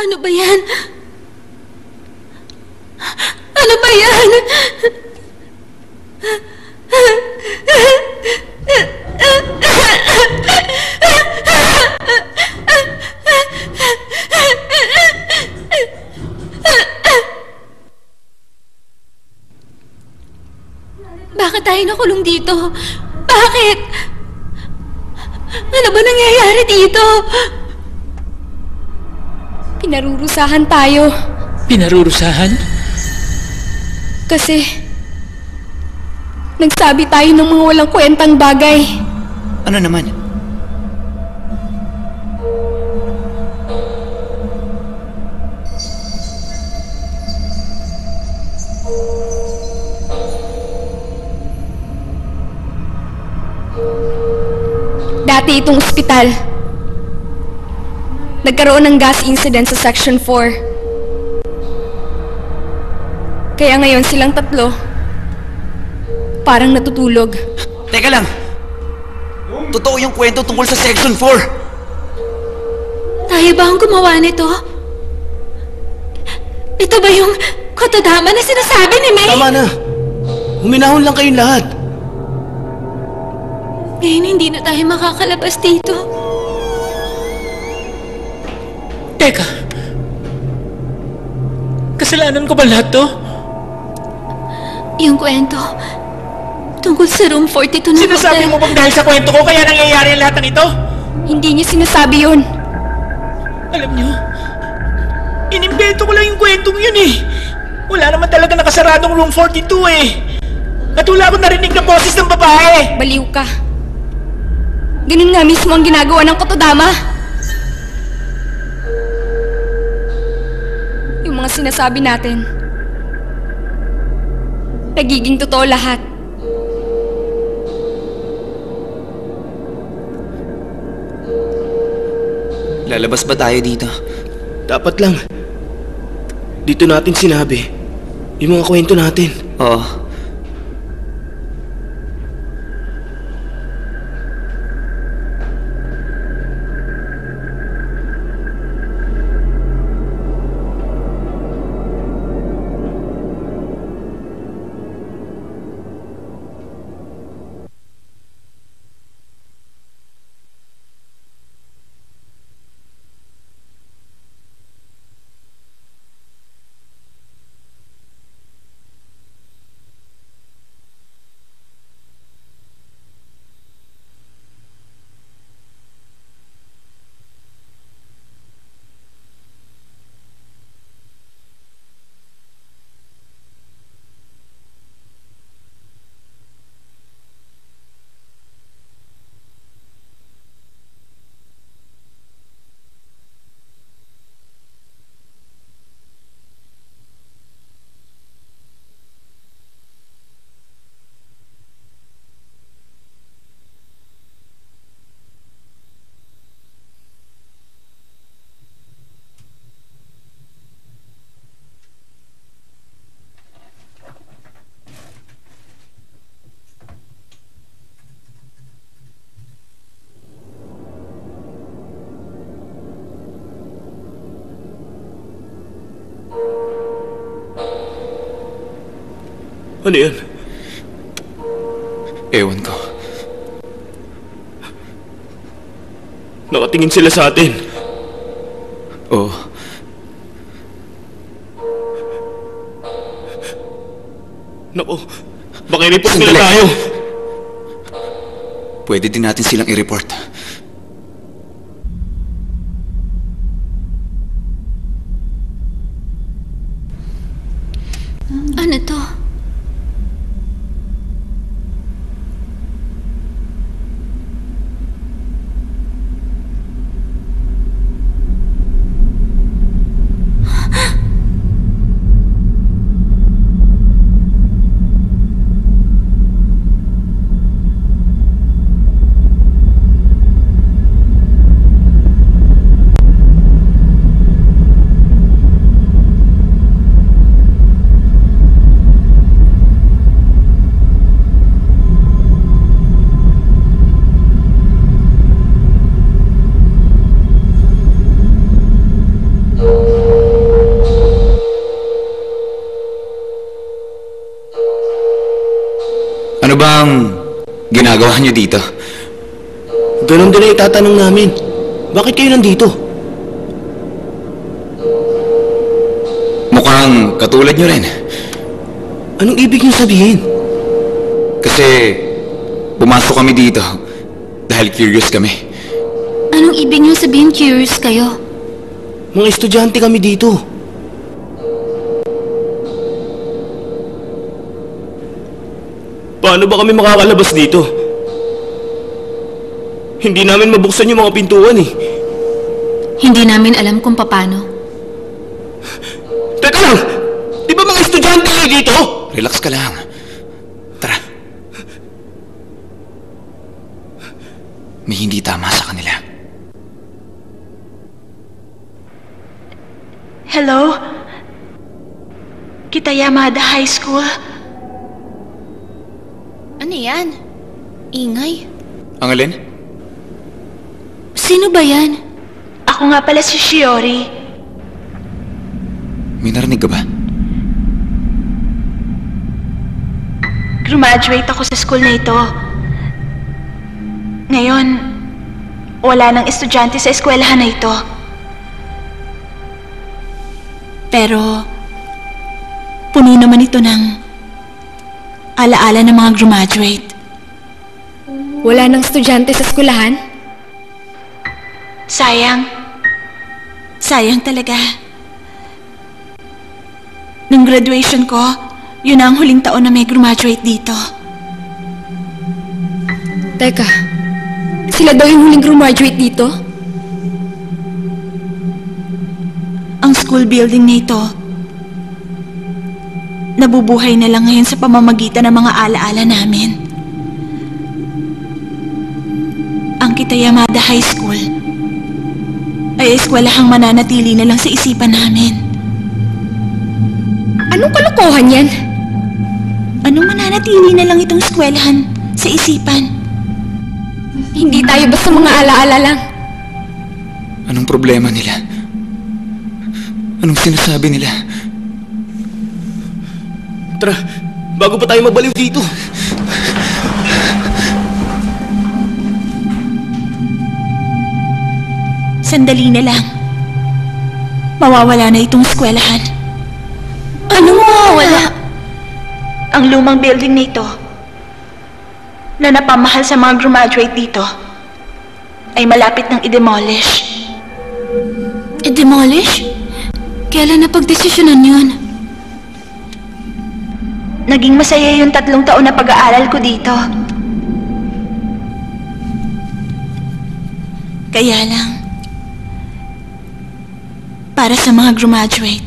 Ano ba yan? Ano ba yan? Bakit tayo nakulong dito? Bakit? Ano ba nangyayari dito? Pinarurusahan tayo. Pinarurusahan? Kasi nagsabi tayo ng mga walang kwentang bagay. Ano naman? Dati itong ospital. Nagkaroon ng gas incident sa Section 4. Kaya ngayon silang tatlo parang natutulog. Teka lang! Totoo yung kwento tungkol sa Section 4! Tayo ba ang gumawa nito? Ito ba yung Kotodama na sinasabi ni May? Tama na! Huminahon lang kayong lahat! Ngayon hindi na tayo makakalabas dito. Teka. Kasalanan ko ba lahat to? Yung kwento tungkol sa room 42 na Sinasabi mo bang dahil sa kwento ko kaya nangyayari ang lahat ng ito? Hindi niya sinasabi yun. Alam niyo, inimbento ko lang yung kwentong yun eh. Wala naman talaga nakasaradong room 42 eh. At wala akong narinig na boses ng babae. Baliw ka. Ganun nga mismo ang ginagawa ng Kotodama. Yung mga sinasabi natin, nagiging totoo lahat. Lalabas ba tayo dito? Dapat lang. Dito natin sinabi yung mga kwento natin. Oo. Ano yan? Ewan ko. Nakatingin sila sa atin. Oo. Naku, baka i-report nila Sandali. tayo. Pwede din natin silang i-report. Ano to? bang ginagawa niyo dito? Ganon din ang itatanong namin. Bakit kayo nandito? Mukhang katulad niyo rin. Anong ibig niyo sabihin? Kasi pumasok kami dito dahil curious kami. Anong ibig niyo sabihin curious kayo? Mga estudyante kami dito. Paano ba kami makakalabas dito? Hindi namin mabuksan yung mga pintuan eh. Hindi namin alam kung paano. Teka lang! Di ba mga estudyante kayo dito? Relax ka lang. Tara. May hindi tama sa kanila. Hello? Kitayamada High School? Ano yan? Ingay? Ang alin? Sino ba yan? Ako nga pala si Shiori. May narinig ka ba? Graduate ako sa school na ito. Ngayon, wala nang estudyante sa eskwelahan na ito. Pero, puno naman ito ng alaala ng mga graduate. Wala nang estudyante sa eskwelahan? Sayang. Sayang talaga. Nung graduation ko, yun na ang huling taon na may graduate dito. Teka, sila daw yung huling graduate dito? Ang school building na ito, nabubuhay na lang ngayon sa pamamagitan ng mga alaala namin. Ang Kitayamada High School ay eskwelahang mananatili na lang sa isipan namin. Anong kalokohan yan? Anong mananatili na lang itong eskwelahan sa isipan? Hindi tayo basta mga alaala lang. Anong problema nila? Anong sinasabi nila? Tara, bago pa tayo magbaliw dito. Sandali na lang. Mawawala na itong eskwelahan. Anong mawawala? Ang lumang building na ito, na napamahal sa mga graduate dito, ay malapit ng i-demolish. I-demolish? Kailan napagdesisyonan yun? Naging masaya yung 3 taon na pag-aaral ko dito. Kaya lang, para sa mga graduate,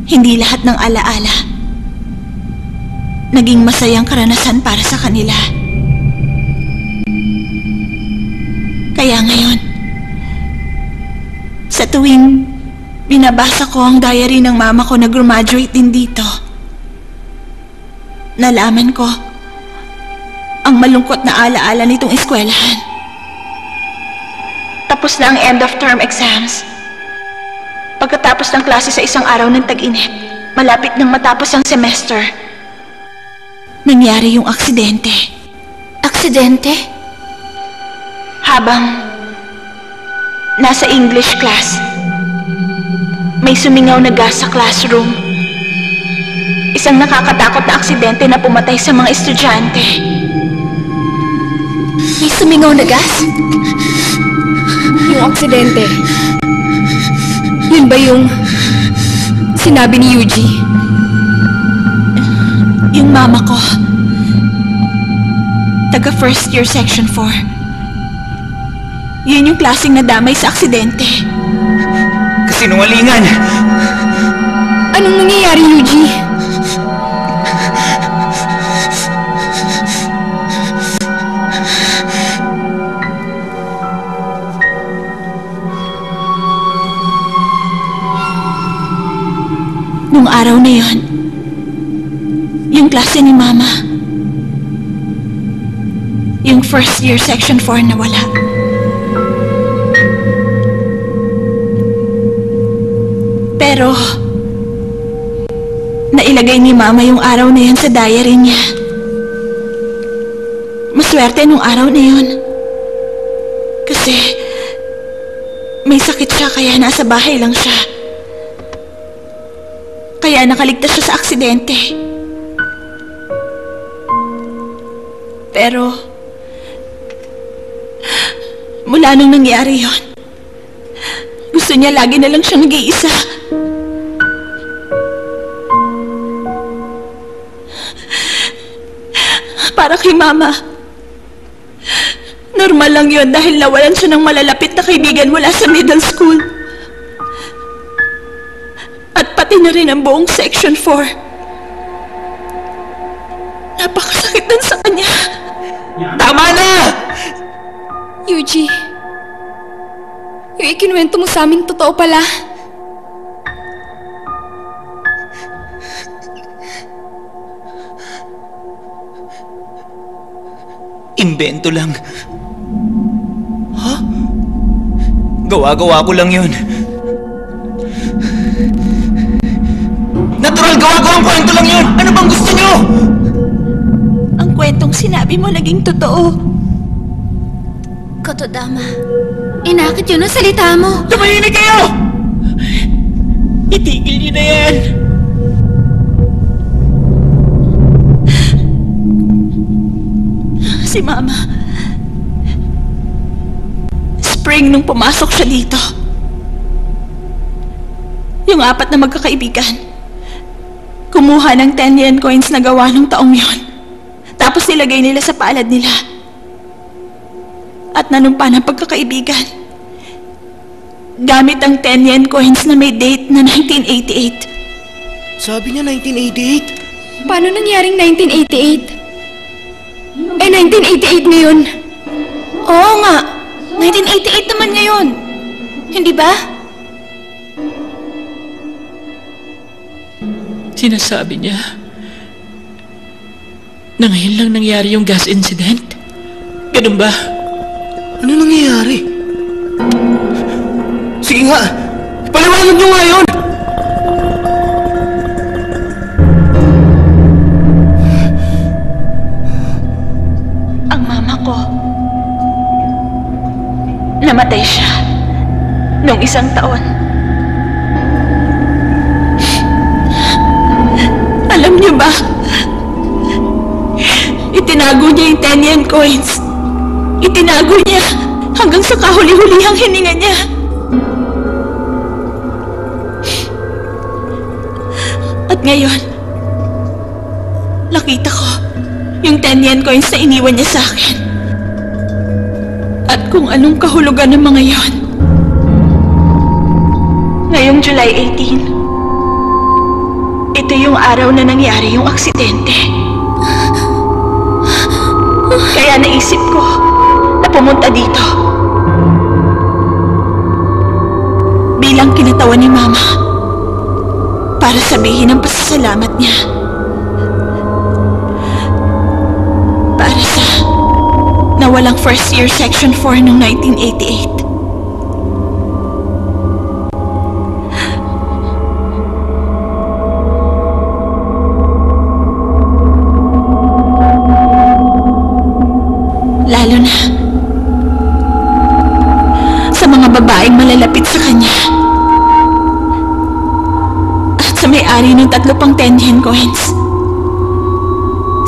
hindi lahat ng alaala naging masayang karanasan para sa kanila. Kaya ngayon, sa tuwing binabasa ko ang diary ng mama ko na graduate din dito, nalaman ko ang malungkot na alaala nitong eskwelahan. Tapos na ang end of term exams. Pagkatapos ng klase sa isang araw ng tag-init, malapit nang matapos ang semester, nangyari yung aksidente. Aksidente? Habang nasa English class, may sumingaw na gas sa classroom. Isang nakakatakot na aksidente na pumatay sa mga estudyante. May sumingaw na gas? Yung aksidente. Yun ba yung sinabi ni Yuji? Yung mama ko, taga first year section 4. Yun yung klaseng nadamay sa aksidente. Kasinungalingan! Anong nangyayari, Yuji? Nung araw na yon, yung klase ni Mama, yung first year section 4 na wala. Pero, nailagay ni Mama yung araw na yun sa diary niya. maswerte nung araw na yun. Kasi may sakit siya kaya nasa bahay lang siya. Kaya nakaligtas siya sa aksidente. Pero mula nung nangyari yon, gusto niya lagi na lang siyang nag-iisa. Para kay Mama, normal lang yon dahil nawalan siya ng malalapit na kaibigan mula sa middle school. At pati na rin ang buong Section 4. Napakasakit din sa kanya. Tama na! Yuji, yung ikinuwento mo sa amin totoo pala. Imbento lang. Ha? Gawa-gawa ko lang yun. Natural, gawa-gawang kwento lang yun! Ano bang gusto nyo? Ang kwentong sinabi mo naging totoo. Kotodama, inakit yun ang salita mo. Tumahimik kayo! Itigil niyo na yan! Si Mama, spring nung pumasok siya dito, yung 4 na magkakaibigan, kumuha ng 10 yen coins na gawa nung taong yon. Tapos nilagay nila sa palad nila. At nanumpa ng pagkakaibigan. Gamit ang 10 yen coins na may date na 1988. Sabi niya 1988. Paano nangyaring 1988? 1988 ngayon. Oo nga, 1988 naman ngayon. Hindi ba? Sinasabi niya na ngayon lang nangyari yung gas incident. Ganun ba? Ano nangyayari? Sige nga, paliwanag niyo nga yun! Ang mama ko, namatay siya nung 1 taon. Alam niyo ba, itinago niya yung 10 yen coins. Itinago niya hanggang sa kahuli-hulihang hininga niya. At ngayon, nakita ko yung 10 yen coins na iniwan niya sa akin. At kung anong kahulugan ng mga yon. Ngayong July 18, ito yung araw na nangyari yung aksidente. Kaya naisip ko na pumunta dito bilang kinatawan ni Mama para sabihin ang pasasalamat niya para sa nawalang first year Section 4 noong 1988. Lalo na sa mga babaeng malalapit sa kanya at sa may-ari ng 3 pang 10 yen coins.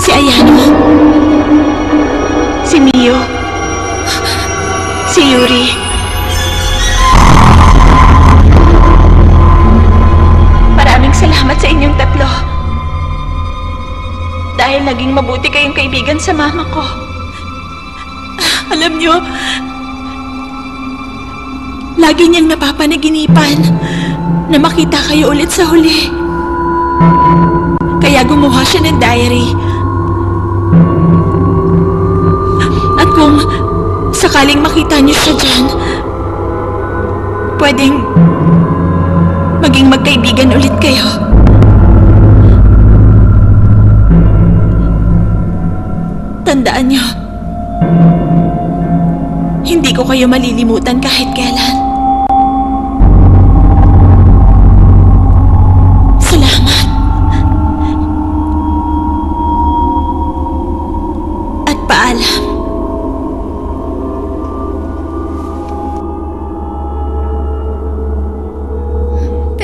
Si Ayano, si Mio, si Yuri. Maraming salamat sa inyong 3 dahil naging mabuti kayong kaibigan sa mama ko. Alam niyo, lagi niyang napapanaginipan na makita kayo ulit sa huli. Kaya gumawa siya ng diary. At kung sakaling makita niyo siya dyan, pwedeng maging magkaibigan ulit kayo. Tandaan niyo, hindi ko kayo malilimutan kahit kailan. Salamat. At paalam.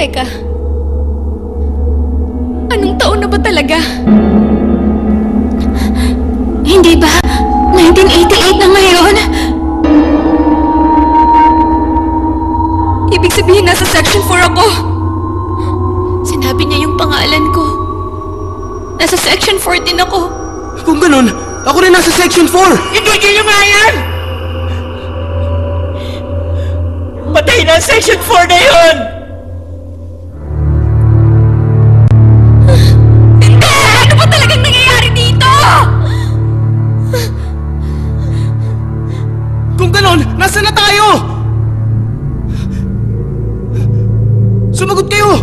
Teka. Anong taon na ba talaga? Hindi ba? 1988 na ngayon? Ibig sabihin nasa Section 4 ako. Sinabi niya yung pangalan ko. Nasa Section 4 din ako. Kung ganun, ako rin nasa Section 4! Itigil nyo nga yan! Patay na ang Section 4 na yun! Hindi! Ano ba talagang nangyayari dito? Kung ganun, nasa na tayo? Sumagot kayo!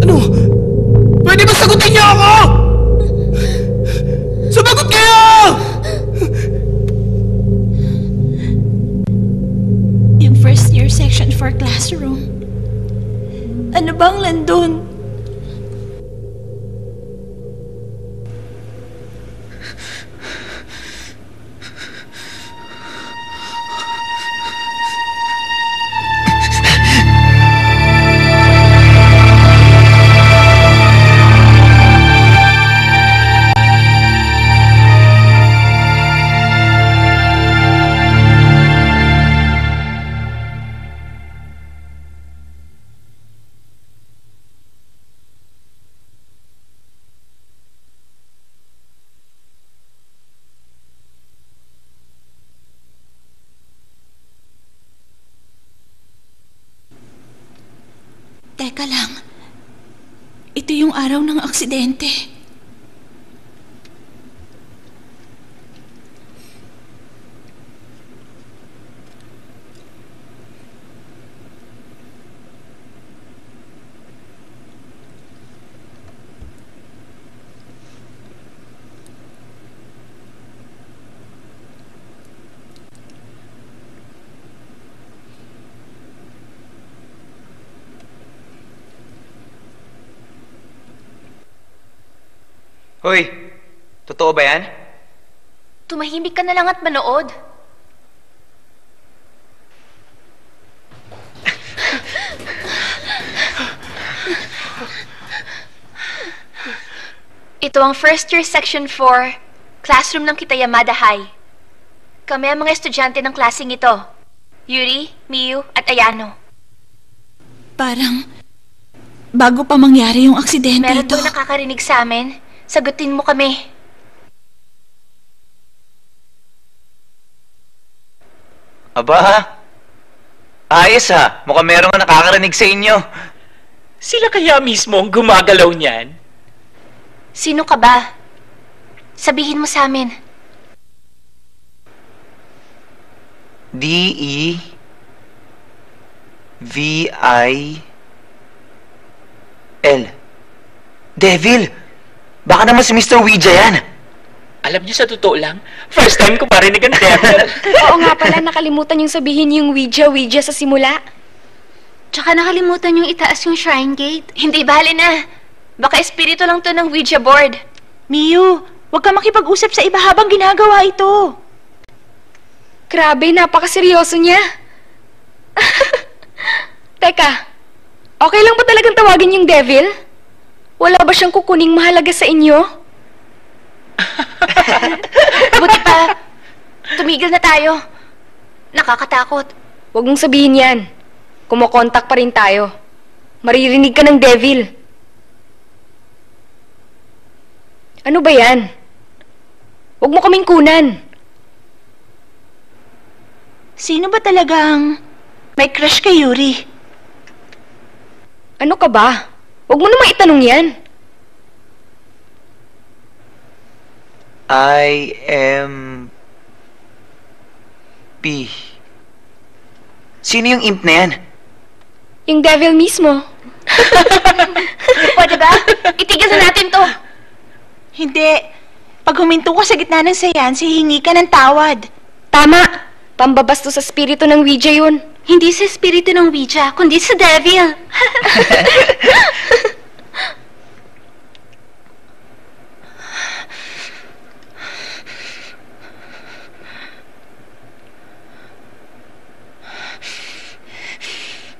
Ano? Pwede ba sagutin niyo ako? Sumagot kayo! Yung first year Section 4 classroom. Ano bang nandun? Teka lang. Ito yung araw ng aksidente. Hoy, totoo ba yan? Tumahimik ka na lang at manood. Ito ang first year Section 4, classroom ng Kitayamada High. Kami ang mga estudyante ng klaseng ito. Yuri, Miyu, at Ayano. Parang bago pa mangyari yung aksidente Meron ito. bang nakakarinig sa amin? Sagutin mo kami. Aba, ayos ha. Mukhang merong nakakarinig sa inyo. Sila kaya mismo ang gumagalaw niyan? Sino ka ba? Sabihin mo sa amin. D-E-V-I-L. Devil! Baka naman si Mr. Ouija yan. Alam niyo sa totoo lang, first time ko parinig ang devil. Oo nga pala, nakalimutan yung sabihin yung Ouija sa simula. Tsaka nakalimutan yung itaas yung shrine gate. Hindi, bali na. Baka espiritu lang to ng Ouija board. Miyu, huwag ka makipag-usap sa iba habang ginagawa ito. Grabe, napakaseryoso niya. Teka, okay lang ba talagang tawagin yung devil? Wala ba siyang kukuning mahalaga sa inyo? Buti pa, tumigil na tayo. Nakakatakot. Huwag mong sabihin yan. Kumokontak pa rin tayo. Maririnig ka ng devil. Ano ba yan? Huwag mo kaming kunan. Sino ba talagang may crush kay Yuri? Ano ka ba? Huwag mo namang itanong yan. I-M-P. Sino yung imp na yan? Yung devil mismo. Pwede ba? Itigil na natin to. Hindi. Pag huminto ka sa gitna ng seance, hihingi ka ng tawad. Tama. Pambabasto sa spirito ng Ouija yun. Hindi sa espiritu ng Ouija, kundi sa devil.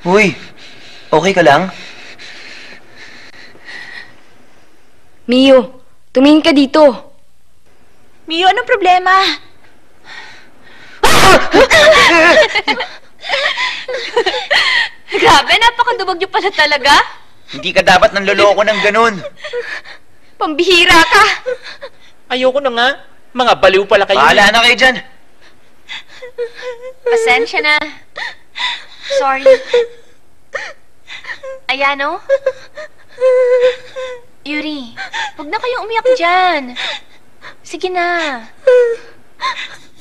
Uy, Okay ka lang? Mio, tumingin ka dito. Mio, anong problema? Grabe, napakadubog niyo pala talaga. Hindi ka dapat nanloloko ng ganun. Pambihira ka. Ayoko na nga. Mga baliw pala kayo. Bahala na kayo dyan. Pasensya na. Sorry. Ayano? Yuri, huwag na kayong umiyak dyan. Sige na.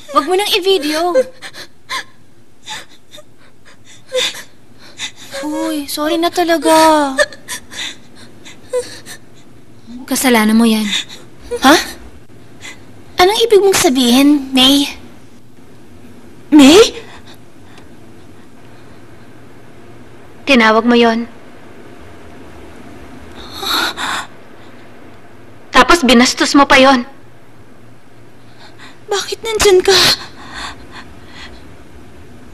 Huwag mo nang i-video. Uy, sorry na talaga. Kasalanan mo yan. Ha? Anong ibig mong sabihin, May? May? Tinawag mo yon. Tapos binastos mo pa yon. Bakit nandyan ka?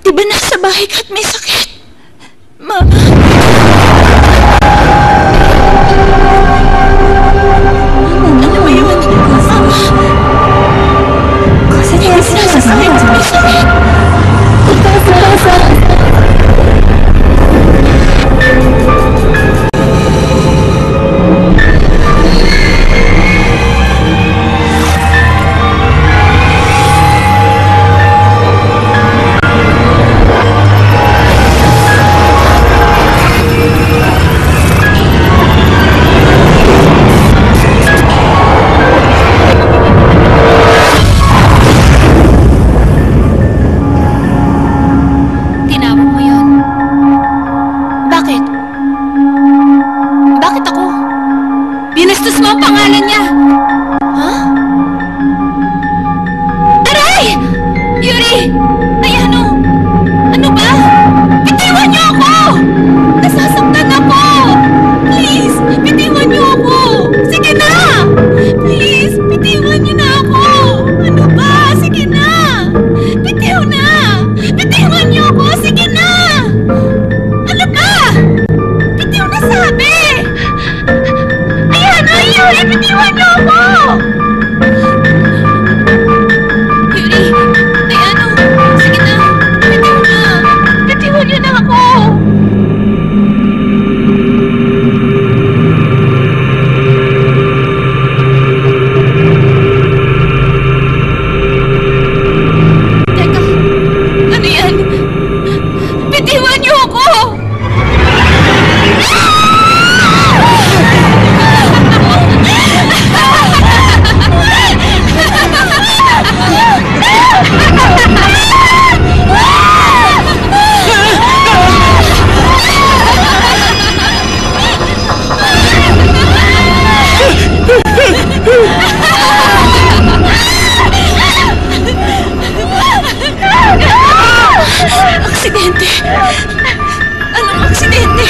Diba nasa bahay ka at may sakit? Mama? Ano ba yun? Mama? Kasi nasa bahay at may sakit. Binastos mo ang pangalan niya! Ha? Aray! Yuri! Ayano! Ano ba? Bitiwan niyo ako! Nasasaktan ako! Please! Bitiwan niyo ako! Sige na! Please! Bitiwan niyo na ako! Ano ba? Sige na! Bitiw na! Bitiwan niyo ako! Sige na! Ano ba? Bitiw na sabi! Yuri, bitiwan niyo ako! Yuri, Ayano, sige na, bitiw na. Bitiwan niyo na ako. Teka, ano yan? Bitiwan niyo ako! Aksidente! Anong aksidente?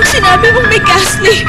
Sinabi mong may gas leak.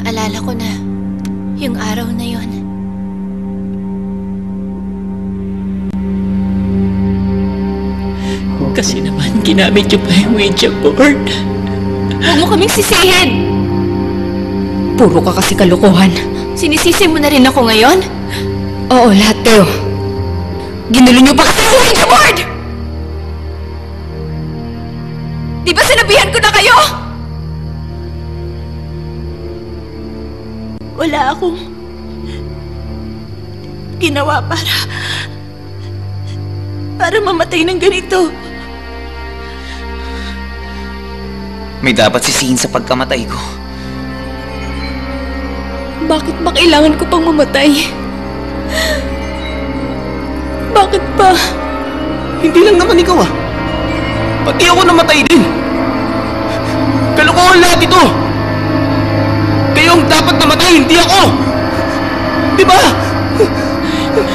Naalala ko na yung araw na yon. Kasi naman, ginamit niyo pa yung Ouija board. Huwag mo kaming sisihin! Puro ka kasi kalokohan. Sinisisi mo na rin ako ngayon? Oo, lahat kayo. Ginulo niyo pa kasi yung Ouija board! Di ba sinabihan ko na kayo? Wala akong ginawa para mamatay ng ganito. May dapat sisihin sa pagkamatay ko. Bakit ba kailangan ko pang mamatay? Bakit ba? Hindi lang naman ikaw ah. Pati ako namatay din. Kalokohan lahat ito. Kayo ang dapat namatay, hindi ako. Di ba?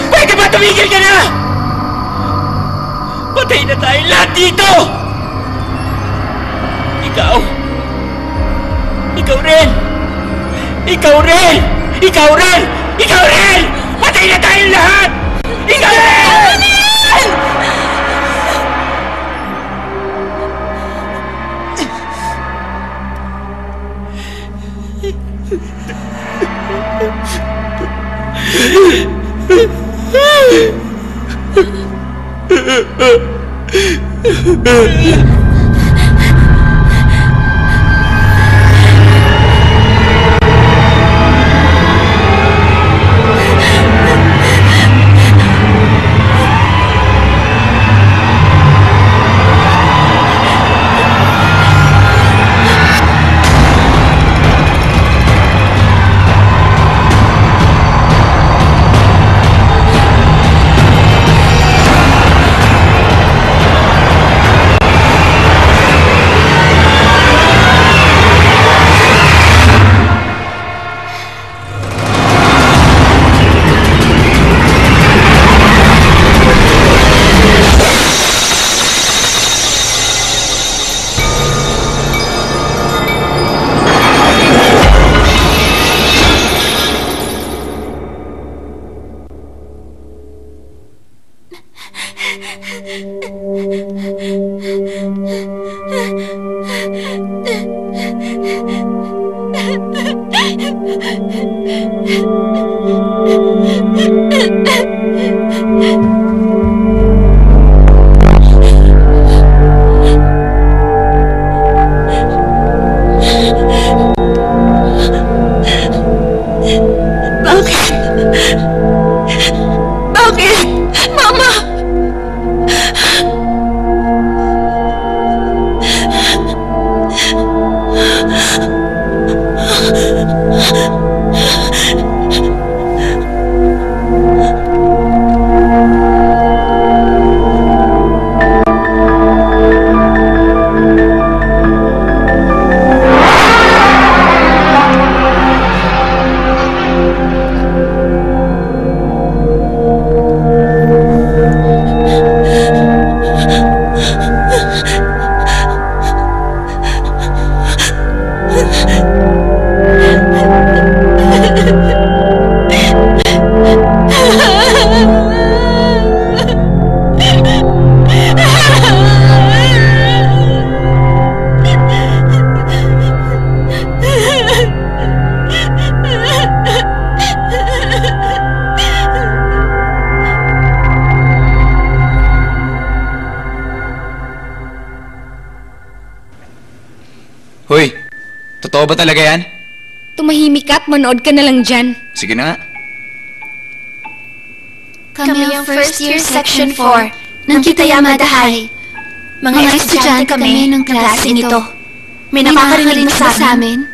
Pwede ba tumigil ka na? Patay na tayo lahat dito! Ikaw! Ikaw rin! Ikaw rin! Ikaw rin! Ikaw rin! Patay na tayo lahat! Ikaw rin! Bakit? Mama! Hoy, totoo ba talaga yan? Tumahimik ka at manood ka na lang dyan. Sige na nga. Kami ang first year section 4 ng Kitayamada High. Mga estudyante kami ng klaseng ito. May nakakarinig ba sa amin?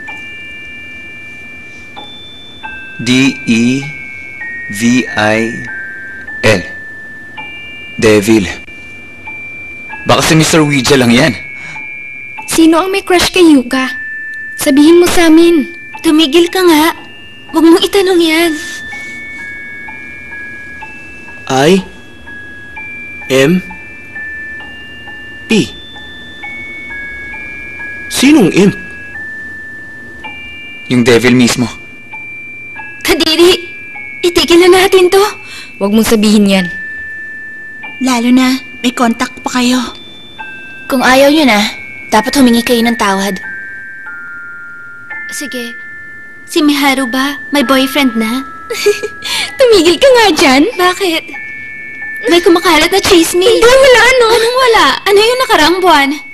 D-E-V-I-L. Devil. Baka si Mr. Ouija lang yan. Sino ang may crush kay Yuka? Sabihin mo sa amin. Tumigil ka nga. Huwag mong itanong yan. I M P. Sinong imp? Yung devil mismo. Kadiri, itigil na natin to. Huwag mong sabihin yan. Lalo na, may contact pa kayo. Kung ayaw nyo na, dapat humingi kayo ng tawad. Sige, si Miharu ba? May boyfriend na? Tumigil ka nga dyan. Bakit? May kumakalat na chismis. Hindi, wala ano. Anong wala? Ano yung nakaraang buwan?